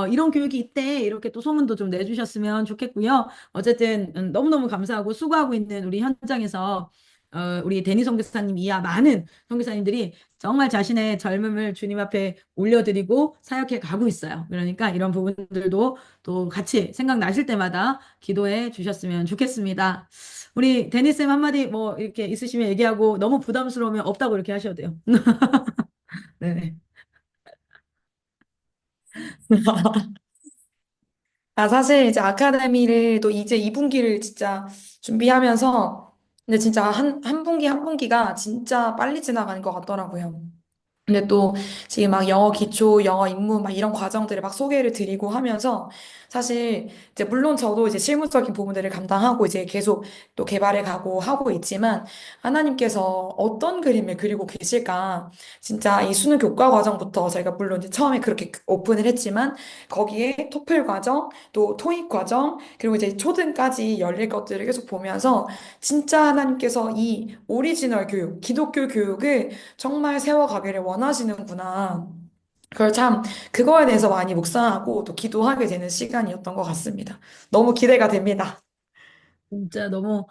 이런 교육이 있대 이렇게 또 소문도 좀 내주셨으면 좋겠고요. 어쨌든 너무너무 감사하고 수고하고 있는 우리 현장에서 우리 데니 선교사님 이하 많은 선교사님들이 정말 자신의 젊음을 주님 앞에 올려드리고 사역해 가고 있어요. 그러니까 이런 부분들도 또 같이 생각나실 때마다 기도해 주셨으면 좋겠습니다. 우리 데니쌤 한마디 뭐 이렇게 있으시면 얘기하고 너무 부담스러우면 없다고 이렇게 하셔도 돼요. 네. 사실 이제 아카데미를 또 이제 2분기를 진짜 준비하면서 근데 진짜 한 분기 한 분기가 진짜 빨리 지나가는 것 같더라고요. 근데 또 지금 막 영어 기초, 영어 입문 막 이런 과정들을 막 소개를 드리고 하면서 사실 이제 물론 저도 이제 실무적인 부분들을 감당하고 이제 계속 또 개발해 가고 하고 있지만 하나님께서 어떤 그림을 그리고 계실까? 진짜 이 수능 교과 과정부터 저희가 물론 이제 처음에 그렇게 오픈을 했지만 거기에 토플 과정, 또 토익 과정, 그리고 이제 초등까지 열릴 것들을 계속 보면서 진짜 하나님께서 이 오리지널 교육, 기독교 교육을 정말 세워가기를 원하시는구나. 그걸 참, 그거에 대해서 많이 묵상하고 또 기도하게 되는 시간이었던 것 같습니다. 너무 기대가 됩니다. 진짜 너무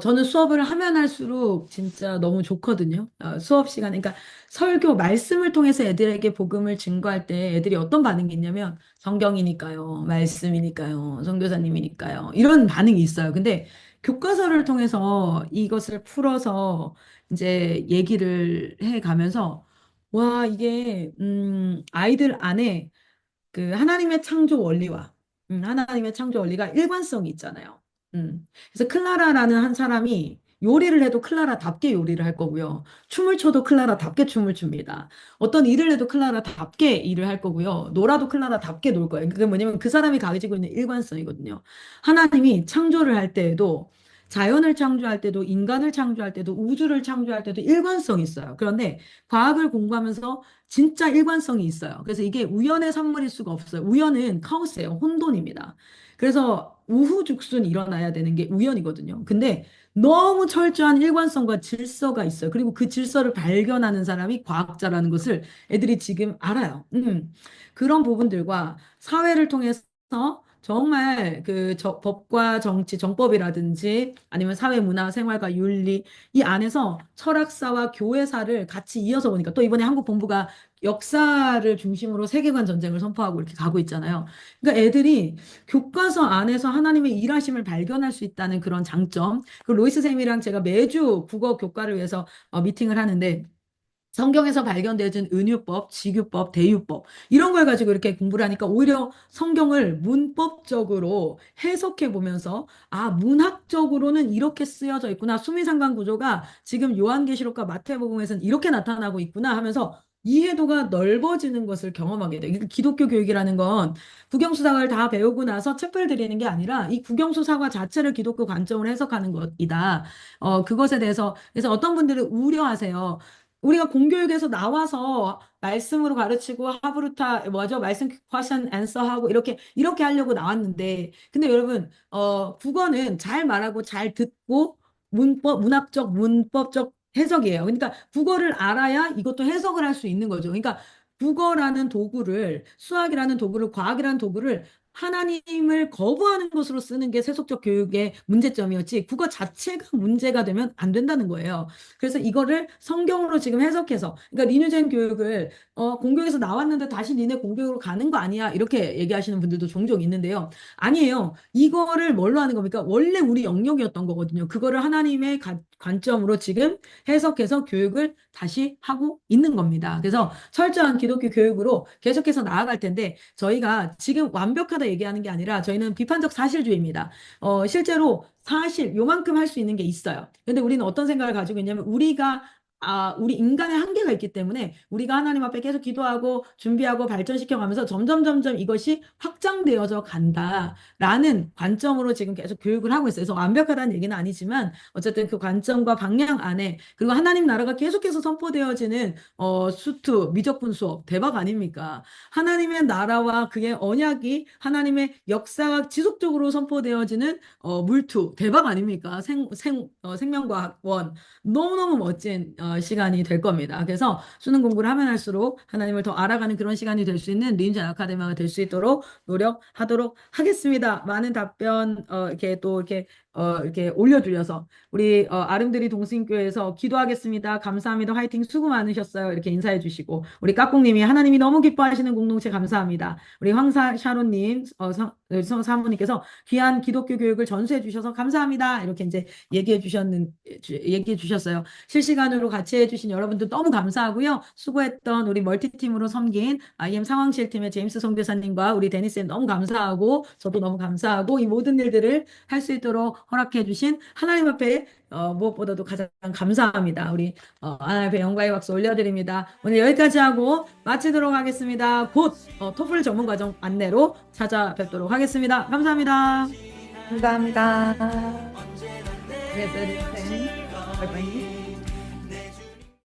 저는 수업을 하면 할수록 진짜 너무 좋거든요. 수업 시간에 그러니까 설교 말씀을 통해서 애들에게 복음을 증거할 때 애들이 어떤 반응이 있냐면 성경이니까요, 말씀이니까요, 선교사님이니까요 이런 반응이 있어요. 근데 교과서를 통해서 이것을 풀어서 이제 얘기를 해 가면서 와 이게 아이들 안에 그 하나님의 창조 원리와 하나님의 창조 원리가 일관성이 있잖아요. 그래서 클라라라는 한 사람이 요리를 해도 클라라답게 요리를 할 거고요. 춤을 춰도 클라라답게 춤을 춥니다. 어떤 일을 해도 클라라답게 일을 할 거고요. 놀아도 클라라답게 놀 거예요. 그게 뭐냐면 그 사람이 가지고 있는 일관성이거든요. 하나님이 창조를 할 때에도 자연을 창조할 때도 인간을 창조할 때도 우주를 창조할 때도 일관성이 있어요. 그런데 과학을 공부하면서 진짜 일관성이 있어요. 그래서 이게 우연의 산물일 수가 없어요. 우연은 카오스예요. 혼돈입니다. 그래서 우후죽순 일어나야 되는 게 우연이거든요. 근데 너무 철저한 일관성과 질서가 있어요. 그리고 그 질서를 발견하는 사람이 과학자라는 것을 애들이 지금 알아요. 그런 부분들과 사회를 통해서 정말 그 법과 정치, 정법이라든지 아니면 사회 문화, 생활과 윤리 이 안에서 철학사와 교회사를 같이 이어서 보니까 또 이번에 한국 본부가 역사를 중심으로 세계관 전쟁을 선포하고 이렇게 가고 있잖아요. 그러니까 애들이 교과서 안에서 하나님의 일하심을 발견할 수 있다는 그런 장점. 그 로이스 쌤이랑 제가 매주 국어 교과를 위해서 미팅을 하는데 성경에서 발견되어진 은유법, 직유법, 대유법 이런 걸 가지고 이렇게 공부를 하니까 오히려 성경을 문법적으로 해석해 보면서 아, 문학적으로는 이렇게 쓰여져 있구나. 수미상관 구조가 지금 요한계시록과 마태복음에서는 이렇게 나타나고 있구나 하면서 이해도가 넓어지는 것을 경험하게 돼요. 그러니까 기독교 교육이라는 건 국영수사관을 다 배우고 나서 책을 드리는 게 아니라 이 국영수사관 자체를 기독교 관점으로 해석하는 것이다. 그것에 대해서 그래서 어떤 분들은 우려하세요. 우리가 공교육에서 나와서 말씀으로 가르치고 하브루타 뭐죠? 말씀 퀘션 앤서 하고 이렇게 하려고 나왔는데 근데 여러분 국어는 잘 말하고 잘 듣고 문학적 문법적 해석이에요. 그러니까 국어를 알아야 이것도 해석을 할 수 있는 거죠. 그러니까 국어라는 도구를 수학이라는 도구를 과학이라는 도구를 하나님을 거부하는 것으로 쓰는 게 세속적 교육의 문제점이었지 국어 자체가 문제가 되면 안 된다는 거예요. 그래서 이거를 성경으로 지금 해석해서, 그러니까 리뉴젠 교육을 공교에서 나왔는데 다시 니네 공교육으로 가는 거 아니야? 이렇게 얘기하시는 분들도 종종 있는데요. 아니에요. 이거를 뭘로 하는 겁니까? 원래 우리 영역이었던 거거든요. 그거를 하나님의 관점으로 지금 해석해서 교육을 다시 하고 있는 겁니다. 그래서 철저한 기독교 교육으로 계속해서 나아갈 텐데 저희가 지금 완벽하다 얘기하는 게 아니라 저희는 비판적 사실주의입니다. 실제로 사실 요만큼 할 수 있는 게 있어요. 근데 우리는 어떤 생각을 가지고 있냐면 우리 인간의 한계가 있기 때문에 우리가 하나님 앞에 계속 기도하고 준비하고 발전시켜 가면서 점점 이것이 확장되어져 간다라는 관점으로 지금 계속 교육을 하고 있어요. 그래서 완벽하다는 얘기는 아니지만 어쨌든 그 관점과 방향 안에 그리고 하나님 나라가 계속해서 선포되어지는 수투 미적분 수업 대박 아닙니까? 하나님의 나라와 그의 언약이 하나님의 역사가 지속적으로 선포되어지는 물투 대박 아닙니까? 생명과학원 너무너무 멋진 시간이 될 겁니다. 그래서 수능 공부를 하면 할수록 하나님을 더 알아가는 그런 시간이 될 수 있는 린전 아카데미가 될 수 있도록 노력하도록 하겠습니다. 많은 답변 이렇게 올려주셔서 우리 아름드리 동신교회에서 기도하겠습니다. 감사합니다. 화이팅 수고 많으셨어요. 이렇게 인사해 주시고 우리 까꿍님이 하나님이 너무 기뻐하시는 공동체 감사합니다. 우리 황사 샤론님 사모님께서 귀한 기독교 교육을 전수해 주셔서 감사합니다. 이렇게 이제 얘기해 주셨어요. 실시간으로 같이 해주신 여러분들 너무 감사하고요. 수고했던 우리 멀티팀으로 섬긴 IM 상황실 팀의 제임스 선교사님과 우리 데니쌤 너무 감사하고 저도 너무 감사하고 이 모든 일들을 할 수 있도록 허락해 주신 하나님 앞에 무엇보다도 가장 감사합니다. 우리 하나님 앞에 영광의 박수 올려드립니다. 오늘 여기까지 하고 마치도록 하겠습니다. 곧 토플 전문 과정 안내로 찾아뵙도록 하겠습니다. 감사합니다. 감사합니다. 네, 네, 네. 바이바이.